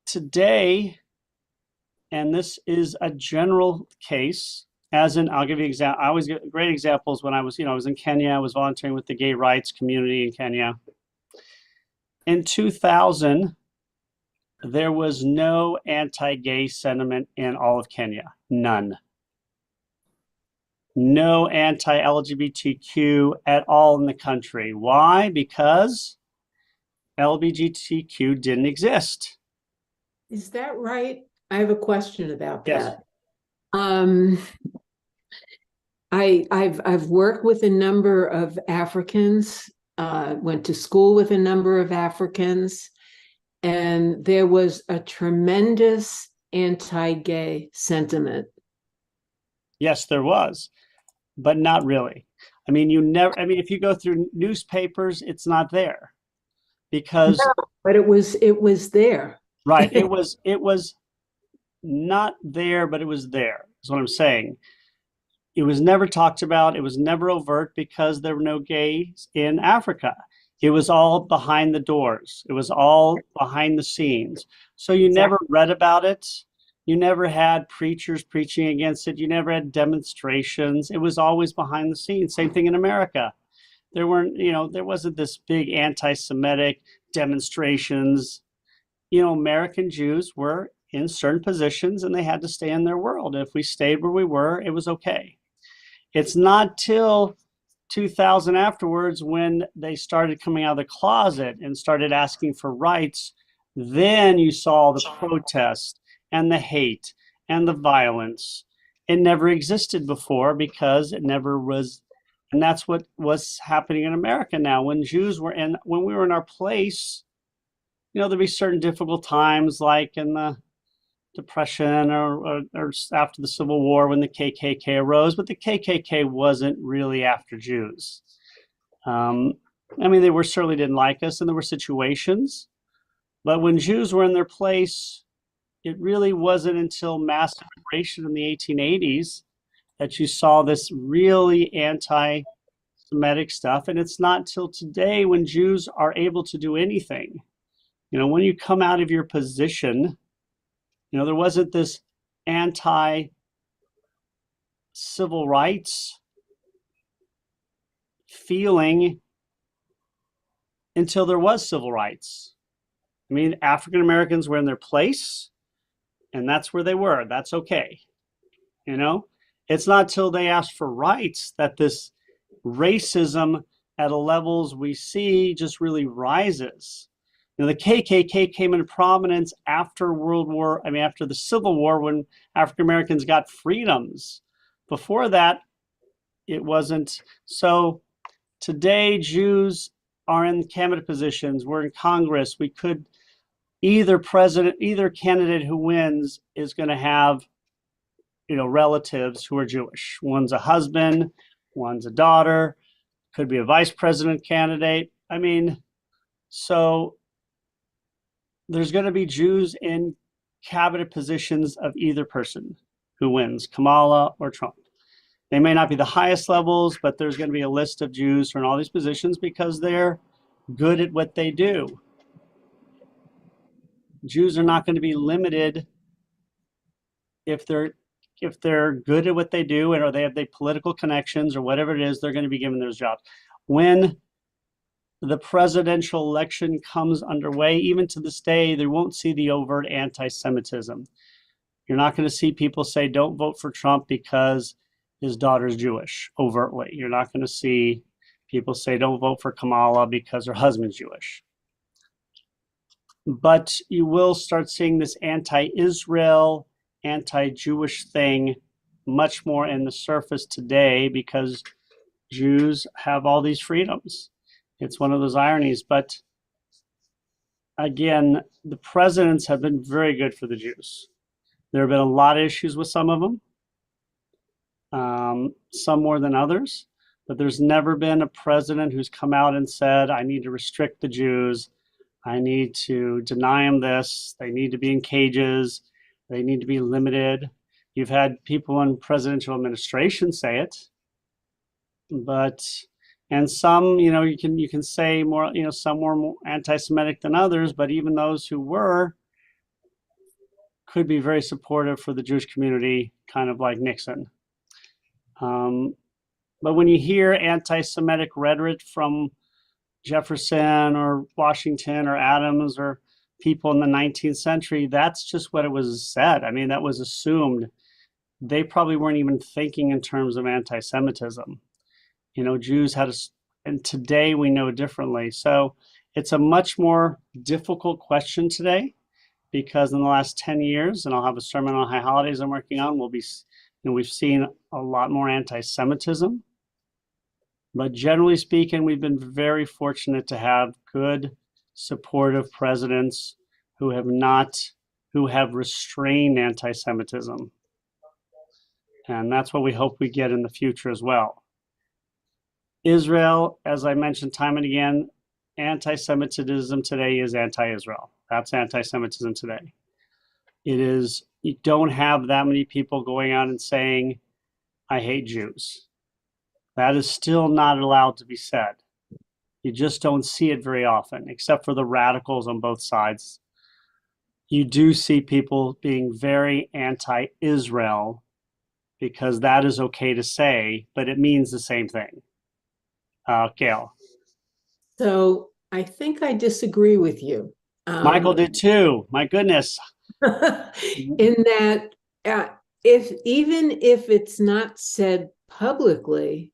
today, and this is a general case, as in, I'll give you example. I always get great examples when I was in Kenya. I was volunteering with the gay rights community in Kenya. In 2000, there was no anti-gay sentiment in all of Kenya. None. No anti-LGBTQ at all in the country. Why? Because LGBTQ didn't exist. Is that right? I have a question about Yes. that. I've worked with a number of Africans, went to school with a number of Africans, and there was a tremendous anti-gay sentiment. Yes, there was, but not really. I mean, if you go through newspapers, it's not there because No, but it was there. right, it was not there, but it was there. Is what I'm saying. It was never talked about. It was never overt because there were no gays in Africa. It was all behind the doors. It was all behind the scenes. So you never read about it. You never had preachers preaching against it. You never had demonstrations. It was always behind the scenes. Same thing in America. There wasn't this big anti-Semitic demonstrations. American Jews were in certain positions and they had to stay in their world. If we stayed where we were, it was okay. It's not till 2000 afterwards when they started coming out of the closet and started asking for rights, then you saw the protest and the hate and the violence. It never existed before because it never was. And that's what was happening in America now. When we were in our place, there'd be certain difficult times like in the Depression or after the Civil War when the KKK arose, but the KKK wasn't really after Jews. They certainly didn't like us and there were situations, but when Jews were in their place, it really wasn't until mass immigration in the 1880s that you saw this really anti-Semitic stuff. And it's not till today when Jews are able to do anything. When you come out of your position, there wasn't this anti-civil rights feeling until there was civil rights. African Americans were in their place, and that's where they were. That's okay. It's not till they asked for rights that this racism at levels we see just really rises. The KKK came into prominence after after the Civil War when African Americans got freedoms. Before that, it wasn't. So today, Jews are in cabinet positions. We're in Congress. We could either candidate who wins is going to have, relatives who are Jewish. One's a husband, one's a daughter, could be a vice president candidate. So there's going to be Jews in cabinet positions of either person who wins, Kamala or Trump. They may not be the highest levels, but there's going to be a list of Jews who are in all these positions because they're good at what they do. Jews are not going to be limited if they're if they're good at what they do and or they have the political connections or whatever it is, they're going to be given those jobs. When the presidential election comes underway, even to this day, they won't see the overt anti-Semitism. You're not going to see people say, don't vote for Trump because his daughter's Jewish overtly. You're not going to see people say, don't vote for Kamala because her husband's Jewish. But you will start seeing this anti-Israel, anti-Jewish thing much more in the surface today because Jews have all these freedoms. It's one of those ironies. But again, the presidents have been very good for the Jews. There have been a lot of issues with some of them, some more than others, but there's never been a president who's come out and said, I need to restrict the Jews. I need to deny them this. They need to be in cages. They need to be limited. You've had people in presidential administration say it, but, and some, you know, you can say more, you know, some were more anti-Semitic than others, but even those who were could be very supportive for the Jewish community, kind of like Nixon. But when you hear anti-Semitic rhetoric from Jefferson or Washington or Adams or people in the 19th century, that's just what it was said. I mean, that was assumed. They probably weren't even thinking in terms of anti-Semitism. You know, Jews had and today we know differently. So it's a much more difficult question today because in the last 10 years, and I'll have a sermon on high holidays I'm working on, we've seen a lot more anti-Semitism. But generally speaking, we've been very fortunate to have good, supportive presidents who have restrained anti-Semitism. And that's what we hope we get in the future as well. Israel, as I mentioned time and again, anti-Semitism today is anti-Israel. That's anti-Semitism today. It is, you don't have that many people going out and saying, I hate Jews. That is still not allowed to be said. You just don't see it very often, except for the radicals on both sides. You do see people being very anti-Israel because that is okay to say, but it means the same thing. Gail. So I think I disagree with you. Michael did too. My goodness. In that, even if it's not said publicly,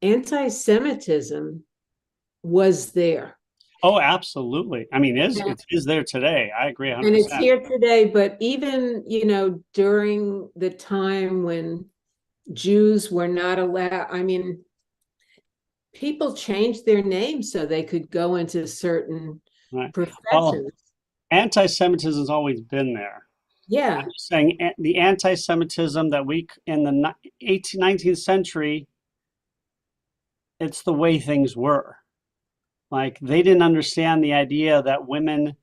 anti-Semitism was there. Oh, absolutely. I mean, it is there today. I agree 100%. And it's here today, but even, you know, during the time when Jews were not allowed, I mean, people changed their names so they could go into certain professions. Well, anti-Semitism has always been there. Yeah. I'm just saying the anti-Semitism that in the 19th century, it's the way things were. Like they didn't understand the idea that women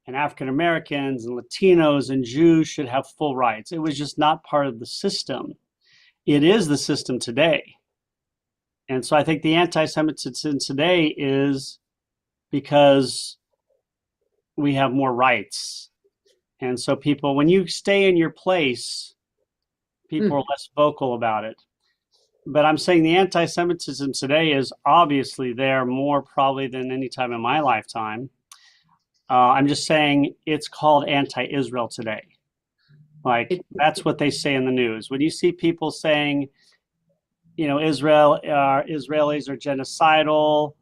and African Americans and Latinos and Jews should have full rights. It was just not part of the system. It is the system today. And so I think the anti-Semitism today is because we have more rights. And so people, when you stay in your place, people are less vocal about it. But I'm saying the anti-Semitism today is obviously there more probably than any time in my lifetime. I'm just saying it's called anti-Israel today. Like that's what they say in the news. When you see people saying, you know, Israelis are genocidal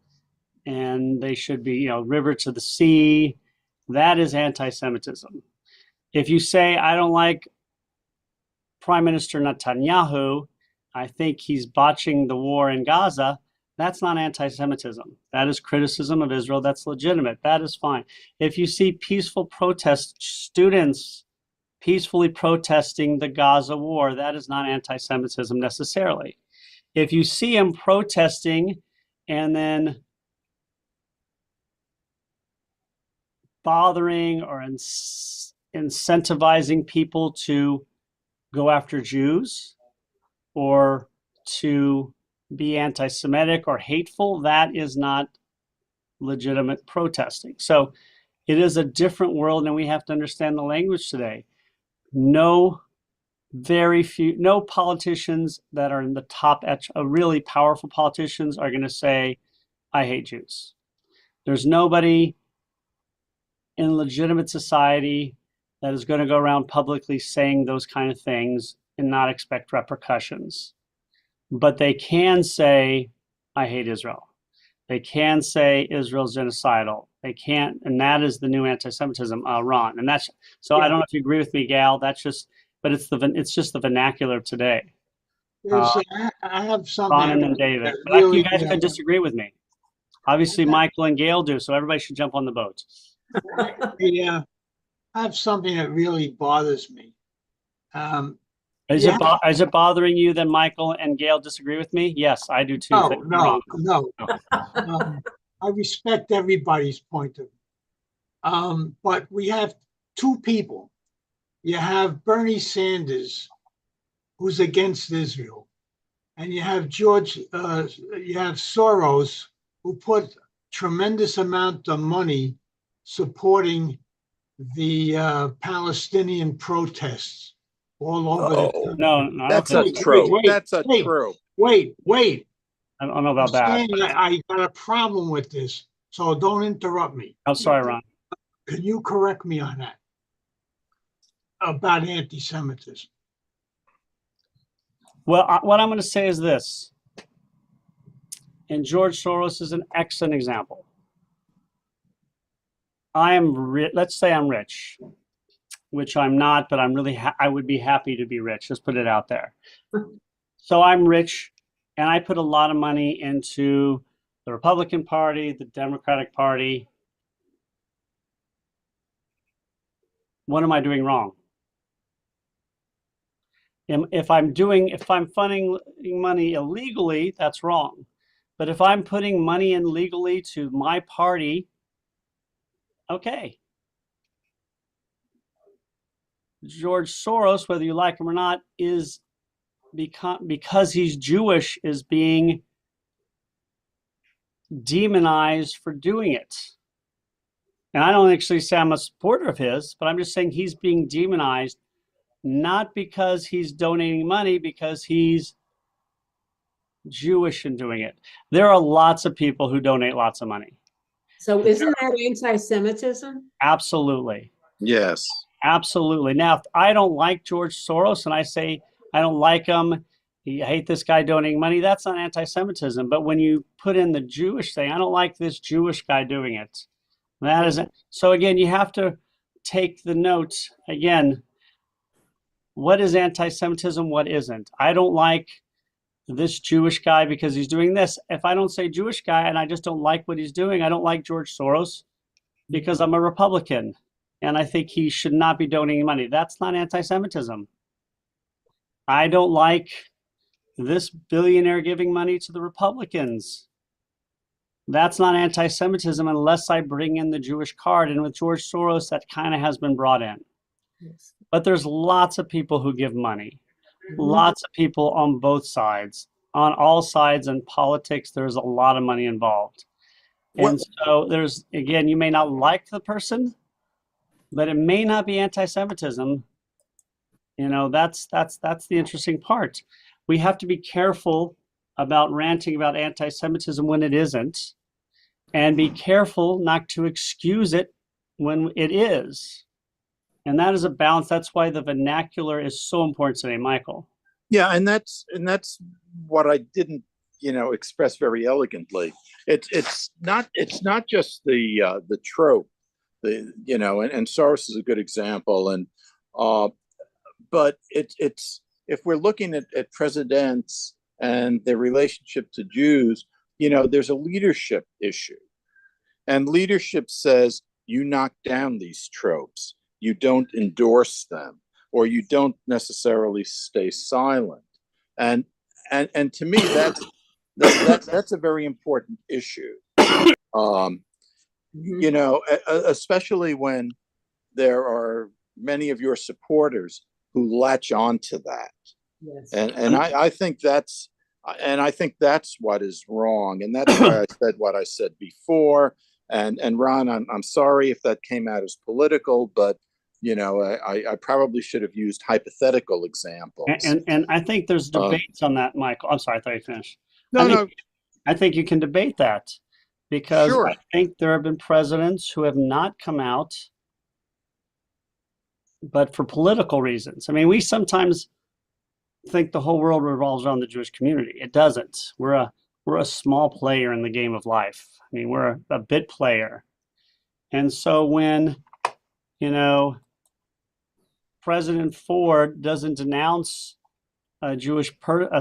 and they should be, you know, river to the sea, that is anti-Semitism. If you say, I don't like Prime Minister Netanyahu, I think he's botching the war in Gaza, that's not anti-Semitism. That is criticism of Israel. That's legitimate. That is fine. If you see peaceful protest students peacefully protesting the Gaza war, that is not anti-Semitism necessarily. If you see them protesting and then bothering or incentivizing people to go after Jews or to be anti-Semitic or hateful, that is not legitimate protesting. So it is a different world, and we have to understand the language today. No very few, no politicians that are in the top, really powerful politicians are going to say, I hate Jews. There's nobody in legitimate society that is going to go around publicly saying those kind of things and not expect repercussions. But they can say, I hate Israel. They can say Israel's genocidal. They can't, and that is the new anti-Semitism, Ron. And that's, so I don't know if you agree with me, Gal. That's just, but it's just the vernacular of today. I have something. Ron and then David. that But really, you guys could disagree with me. Obviously, Michael and Gail do, so everybody should jump on the boat. Yeah, I have something that really bothers me. Is Yeah. is it bothering you that Michael and Gail disagree with me? Yes, I do too. No, Thank you, no, Ron. no. I respect everybody's point of view. But we have two people. You have Bernie Sanders, who's against Israel, and you have you have Soros, who put tremendous amount of money supporting the Palestinian protests all over the country. No, I That's don't a think, trope. wait, That's a wait. trope. Wait. I don't know about I'm that. saying I got a problem with this, so don't interrupt me. I'm sorry, Ron. Can you correct me on that? About anti-Semitism. Well, what I'm going to say is this, and George Soros is an excellent example. I am let's say I'm rich, which I'm not, but I'm really I would be happy to be rich. Just put it out there. So I'm rich, and I put a lot of money into the Republican Party, the Democratic Party. What am I doing wrong? If I'm funding money illegally, that's wrong. But if I'm putting money in legally to my party, okay. George Soros, whether you like him or not, is because he's Jewish, is being demonized for doing it. And I don't actually say I'm a supporter of his, but I'm just saying he's being demonized, not because he's donating money, because he's Jewish in doing it. There are lots of people who donate lots of money. So isn't that anti-Semitism? Absolutely. Yes. Absolutely. Now, if I don't like George Soros and I say I don't like him, I hate this guy donating money, that's not anti-Semitism. But when you put in the Jewish thing, I don't like this Jewish guy doing it. That isn't. So again, you have to take the notes. Again, what is anti-Semitism? What isn't? I don't like this Jewish guy because he's doing this. If I don't say Jewish guy and I just don't like what he's doing, I don't like George Soros because I'm a Republican and I think he should not be donating money. That's not anti-Semitism. I don't like this billionaire giving money to the Republicans. That's not anti-Semitism unless I bring in the Jewish card. And with George Soros, that kind of has been brought in. Yes. But there's lots of people who give money. Mm-hmm. Lots of people on both sides. On all sides in politics, there's a lot of money involved. And so there's, again, you may not like the person, but it may not be anti-Semitism. You know, that's the interesting part. We have to be careful about ranting about anti-Semitism when it isn't, and be careful not to excuse it when it is. And that is a balance. That's why the vernacular is so important today, Michael. Yeah, and that's what I didn't, express very elegantly. It's not just the trope, and Soros is a good example, and but it's if we're looking at presidents and their relationship to Jews, there's a leadership issue, and leadership says you knock down these tropes, you don't endorse them, or you don't necessarily stay silent, and to me that's a very important issue, especially when there are many of your supporters who latch on to that. Yes. And I think that's what is wrong, and that's why I said what I said before. And Ron, I'm sorry if that came out as political, but I probably should have used hypothetical examples. And I think there's debates on that, Michael. I'm sorry, I thought you finished. No, I think you can debate that because Sure. I think there have been presidents who have not come out, but for political reasons. I mean, we sometimes think the whole world revolves around the Jewish community. It doesn't. We're a small player in the game of life. I mean, we're a bit player. And so when, President Ford doesn't denounce a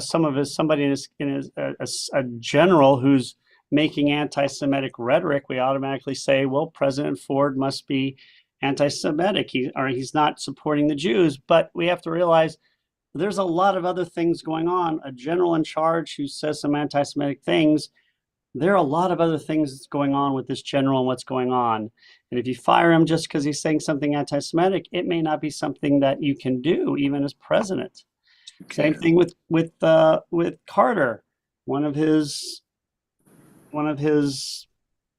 somebody a general who's making anti-Semitic rhetoric, we automatically say, well, President Ford must be anti-Semitic. He's not supporting the Jews. But we have to realize there's a lot of other things going on. A general in charge who says some anti-Semitic things, there are a lot of other things that's going on with this general and what's going on. And if you fire him just because he's saying something anti-Semitic, it may not be something that you can do even as president. Same thing with Carter. One of his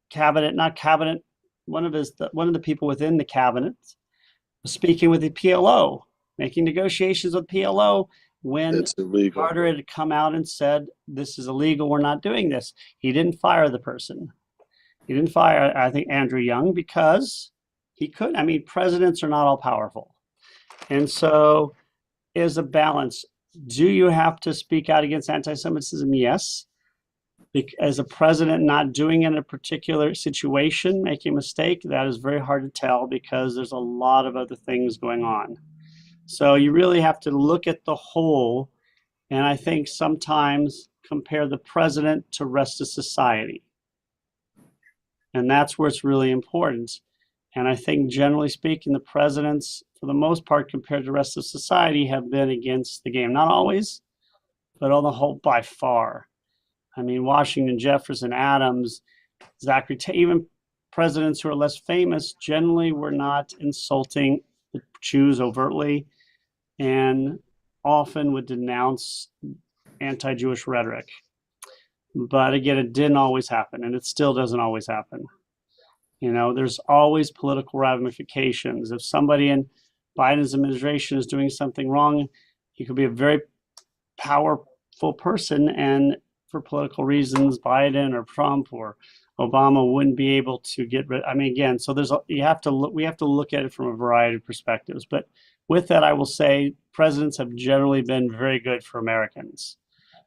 cabinet, not cabinet, one of the people within the cabinet was speaking with the PLO, making negotiations with PLO when It's illegal. Carter had come out and said, this is illegal, we're not doing this. He didn't fire the person. He didn't fire, I think, Andrew Young because he couldn't. I mean, presidents are not all powerful. And so is a balance. Do you have to speak out against anti-Semitism? Yes. As a president not doing it in a particular situation, making a mistake, that is very hard to tell because there's a lot of other things going on. So you really have to look at the whole, and I think sometimes compare the president to rest of society. And that's where it's really important. And I think generally speaking, the presidents, for the most part, compared to the rest of society, have been against the game. Not always, but on the whole, by far. I mean, Washington, Jefferson, Adams, Zachary, even presidents who are less famous generally were not insulting the Jews overtly and often would denounce anti-Jewish rhetoric. But again, it didn't always happen, and it still doesn't always happen. There's always political ramifications. If somebody in Biden's administration is doing something wrong, he could be a very powerful person, and for political reasons, Biden or Trump or Obama wouldn't be able to get rid. I mean, again, so we have to look at it from a variety of perspectives. But with that, I will say presidents have generally been very good for Americans,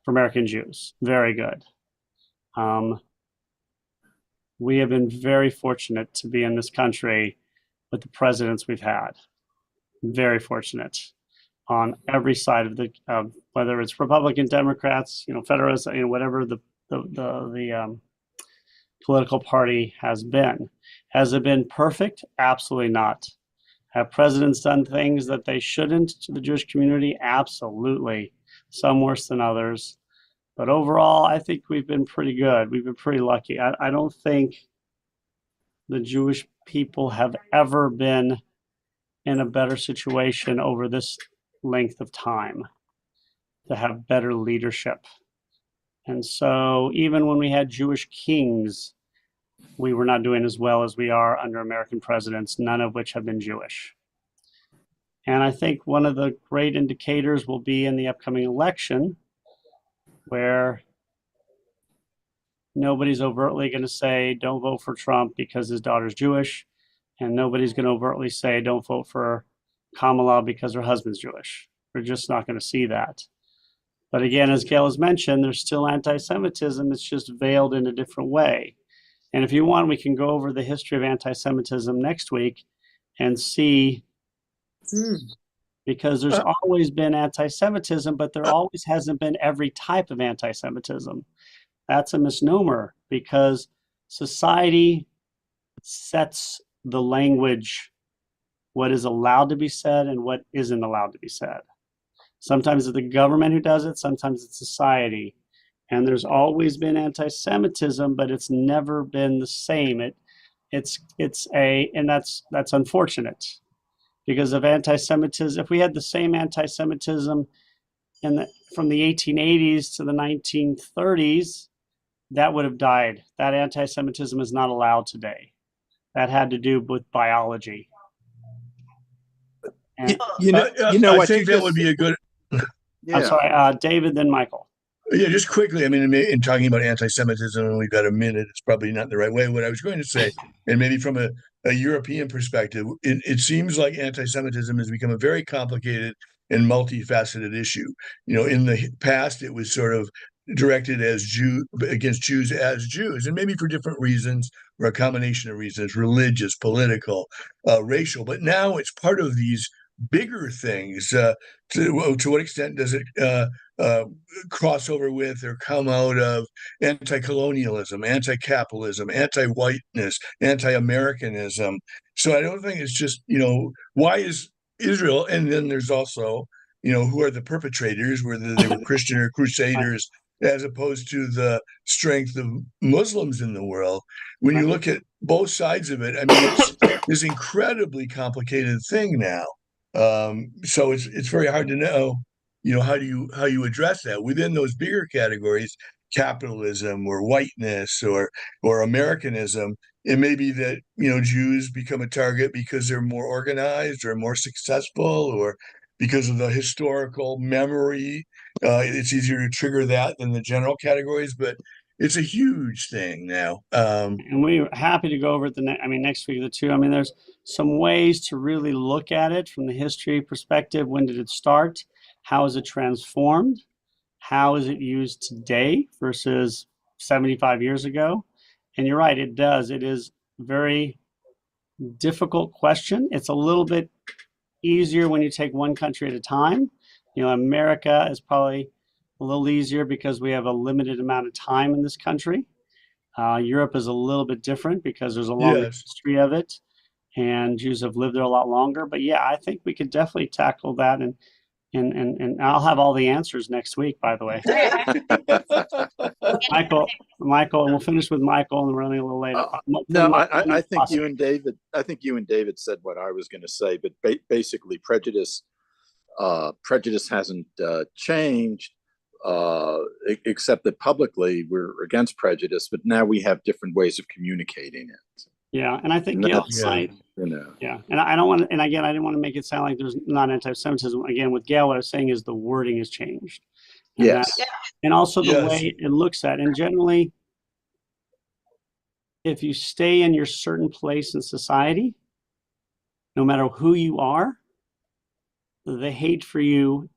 for American Jews, very good. We have been very fortunate to be in this country with the presidents we've had. Very fortunate on every side of whether it's Republican, Democrats, Federalists, whatever the political party has been. Has it been perfect? Absolutely not. Have presidents done things that they shouldn't to the Jewish community? Absolutely. Some worse than others. But overall, I think we've been pretty good. We've been pretty lucky. I don't think the Jewish people have ever been in a better situation over this length of time to have better leadership. And so even when we had Jewish kings, we were not doing as well as we are under American presidents, none of which have been Jewish. And I think one of the great indicators will be in the upcoming election, where nobody's overtly going to say, don't vote for Trump because his daughter's Jewish. And nobody's going to overtly say, don't vote for Kamala because her husband's Jewish. We're just not going to see that. But again, as Gail has mentioned, there's still anti-Semitism. It's just veiled in a different way. And if you want, we can go over the history of anti-Semitism next week and see, because there's always been anti-Semitism, but there always hasn't been every type of anti-Semitism. That's a misnomer because society sets the language, what is allowed to be said and what isn't allowed to be said. Sometimes it's the government who does it, sometimes it's society. And there's always been anti-Semitism, but it's never been the same. And that's unfortunate, because of anti-Semitism. If we had the same anti-Semitism from the 1880s to the 1930s, that would have died. That anti-Semitism is not allowed today. That had to do with biology. And, You know I what? think You that would be a good. I'm yeah. sorry, David, then Michael. Yeah, just quickly. I mean, in talking about anti-Semitism, and we've got a minute. It's probably not the right way. What I was going to say, and maybe from a European perspective, it seems like anti-Semitism has become a very complicated and multifaceted issue. You know, in the past, it was sort of directed as against Jews as Jews, and maybe for different reasons or a combination of reasons: religious, political, racial. But now it's part of these bigger things. To what extent does it cross over with or come out of anti-colonialism, anti-capitalism, anti-whiteness, anti-Americanism? So I don't think it's just, why is Israel? And then there's also, who are the perpetrators, whether they were Christian or crusaders, as opposed to the strength of Muslims in the world. When you look at both sides of it, I mean, it's this incredibly complicated thing now. So it's very hard to know, how you address that within those bigger categories, capitalism or whiteness or Americanism. It may be that, Jews become a target because they're more organized or more successful or because of the historical memory. It's easier to trigger that than the general categories, but it's a huge thing now. And we're happy to go over it next week or two. I mean, there's some ways to really look at it from the history perspective. When did it start? How is it transformed? How is it used today versus 75 years ago? And you're right, it does. It is a very difficult question. It's a little bit easier when you take one country at a time. America is probably a little easier because we have a limited amount of time in this country. Europe is a little bit different because there's a long history of it, and Jews have lived there a lot longer. But yeah, I think we could definitely tackle that, and I'll have all the answers next week, by the way. Michael, and we'll finish with Michael, and we're running a little late. No, I think you and David said what I was going to say, but basically prejudice hasn't changed. Except that publicly we're against prejudice, but now we have different ways of communicating it. Yeah, and I think Gail, and I don't want to, and again, I didn't want to make it sound like there's not anti-Semitism. Again, with Gail, what I was saying is the wording has changed. And also the way it looks at, and generally, if you stay in your certain place in society, no matter who you are, the hate for you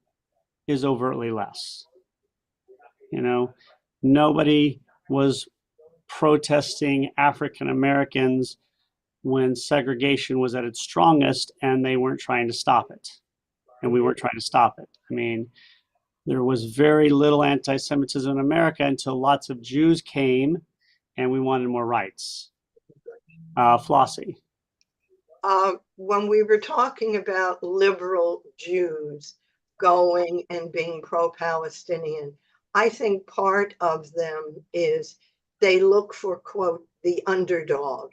is overtly less. Nobody was protesting African Americans when segregation was at its strongest, and they weren't trying to stop it. And we weren't trying to stop it. I mean, there was very little anti-Semitism in America until lots of Jews came and we wanted more rights. Flossie. When we were talking about liberal Jews going and being pro-Palestinian, I think part of them is they look for, quote, the underdog,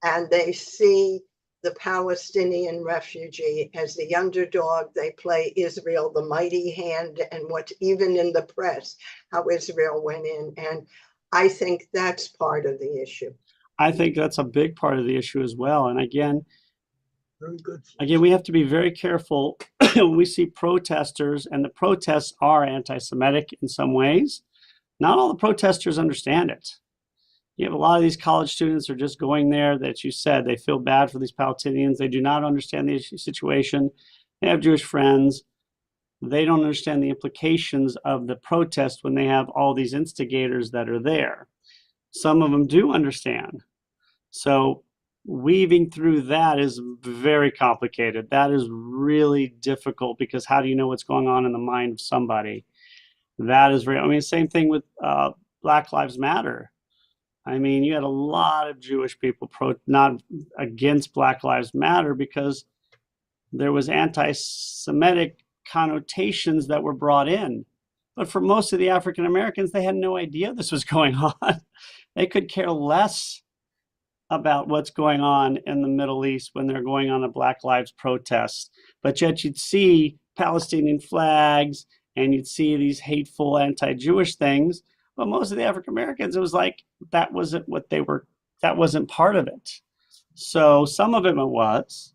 and they see the Palestinian refugee as the underdog. They play Israel the mighty hand, and what's even in the press, how Israel went in. And I think that's part of the issue. I think that's a big part of the issue as well. And again, we have to be very careful when we see protesters, and the protests are anti-Semitic in some ways. Not all the protesters understand it. You have a lot of these college students are just going there, that you said, they feel bad for these Palestinians. They do not understand the situation. They have Jewish friends. They don't understand the implications of the protest when they have all these instigators that are there. Some of them do understand. So weaving through that is very complicated. That is really difficult, because how do you know what's going on in the mind of somebody? That is same thing with Black Lives Matter. I mean, you had a lot of Jewish people not against Black Lives Matter because there was anti-Semitic connotations that were brought in. But for most of the African Americans, they had no idea this was going on. They could care less about what's going on in the Middle East when they're going on a Black Lives protest. But yet you'd see Palestinian flags and you'd see these hateful anti-Jewish things. But most of the African Americans, it was like, that wasn't what they were, that wasn't part of it. So some of it was.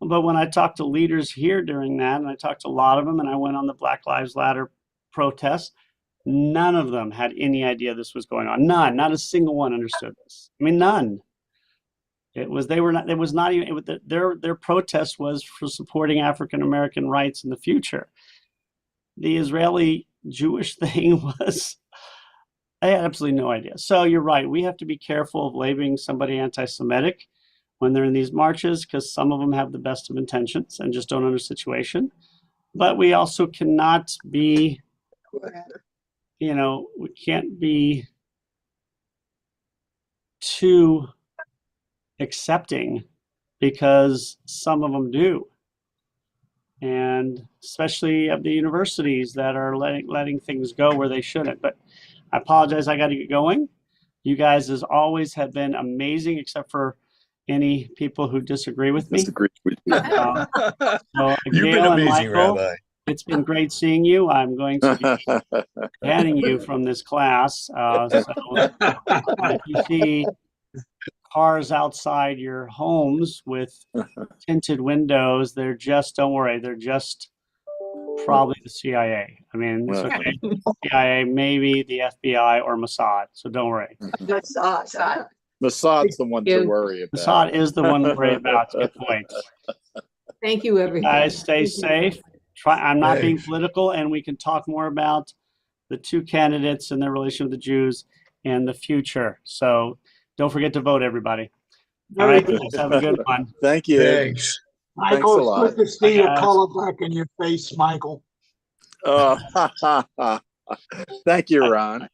But when I talked to leaders here during that, and I talked to a lot of them, and I went on the Black Lives Matter protests, none of them had any idea this was going on. None, not a single one understood this. I mean, none. It was not even their protest was for supporting African American rights in the future. The Israeli Jewish thing was, I had absolutely no idea. So you're right. We have to be careful of labeling somebody anti-Semitic when they're in these marches, because some of them have the best of intentions and just don't understand the situation. But we also cannot be, we can't be too accepting, because some of them do. And especially of the universities that are letting things go where they shouldn't. But I apologize, I got to get going. You guys, as always, have been amazing, except for any people who disagree with me. Disagree with you. So, You've been Gail and amazing, Michael, Rabbi. it's been great seeing you. I'm going to be banning you from this class. So if you see cars outside your homes with tinted windows, they're just, don't worry, they're just probably the CIA. I mean, it's okay. CIA, maybe the FBI or Mossad. So don't worry. Mossad's the one to you. worry about. Mossad is the one to worry about. Good point. Thank you, everyone. Guys, stay safe. I'm not being Thanks. political, and we can talk more about the two candidates and their relation with the Jews in the future. So don't forget to vote, everybody. All right, guys, have a good one. Thank you. Thanks. Michael, a it's lot. good to see your Guys. color back in your face, Michael. Thank you, Ron.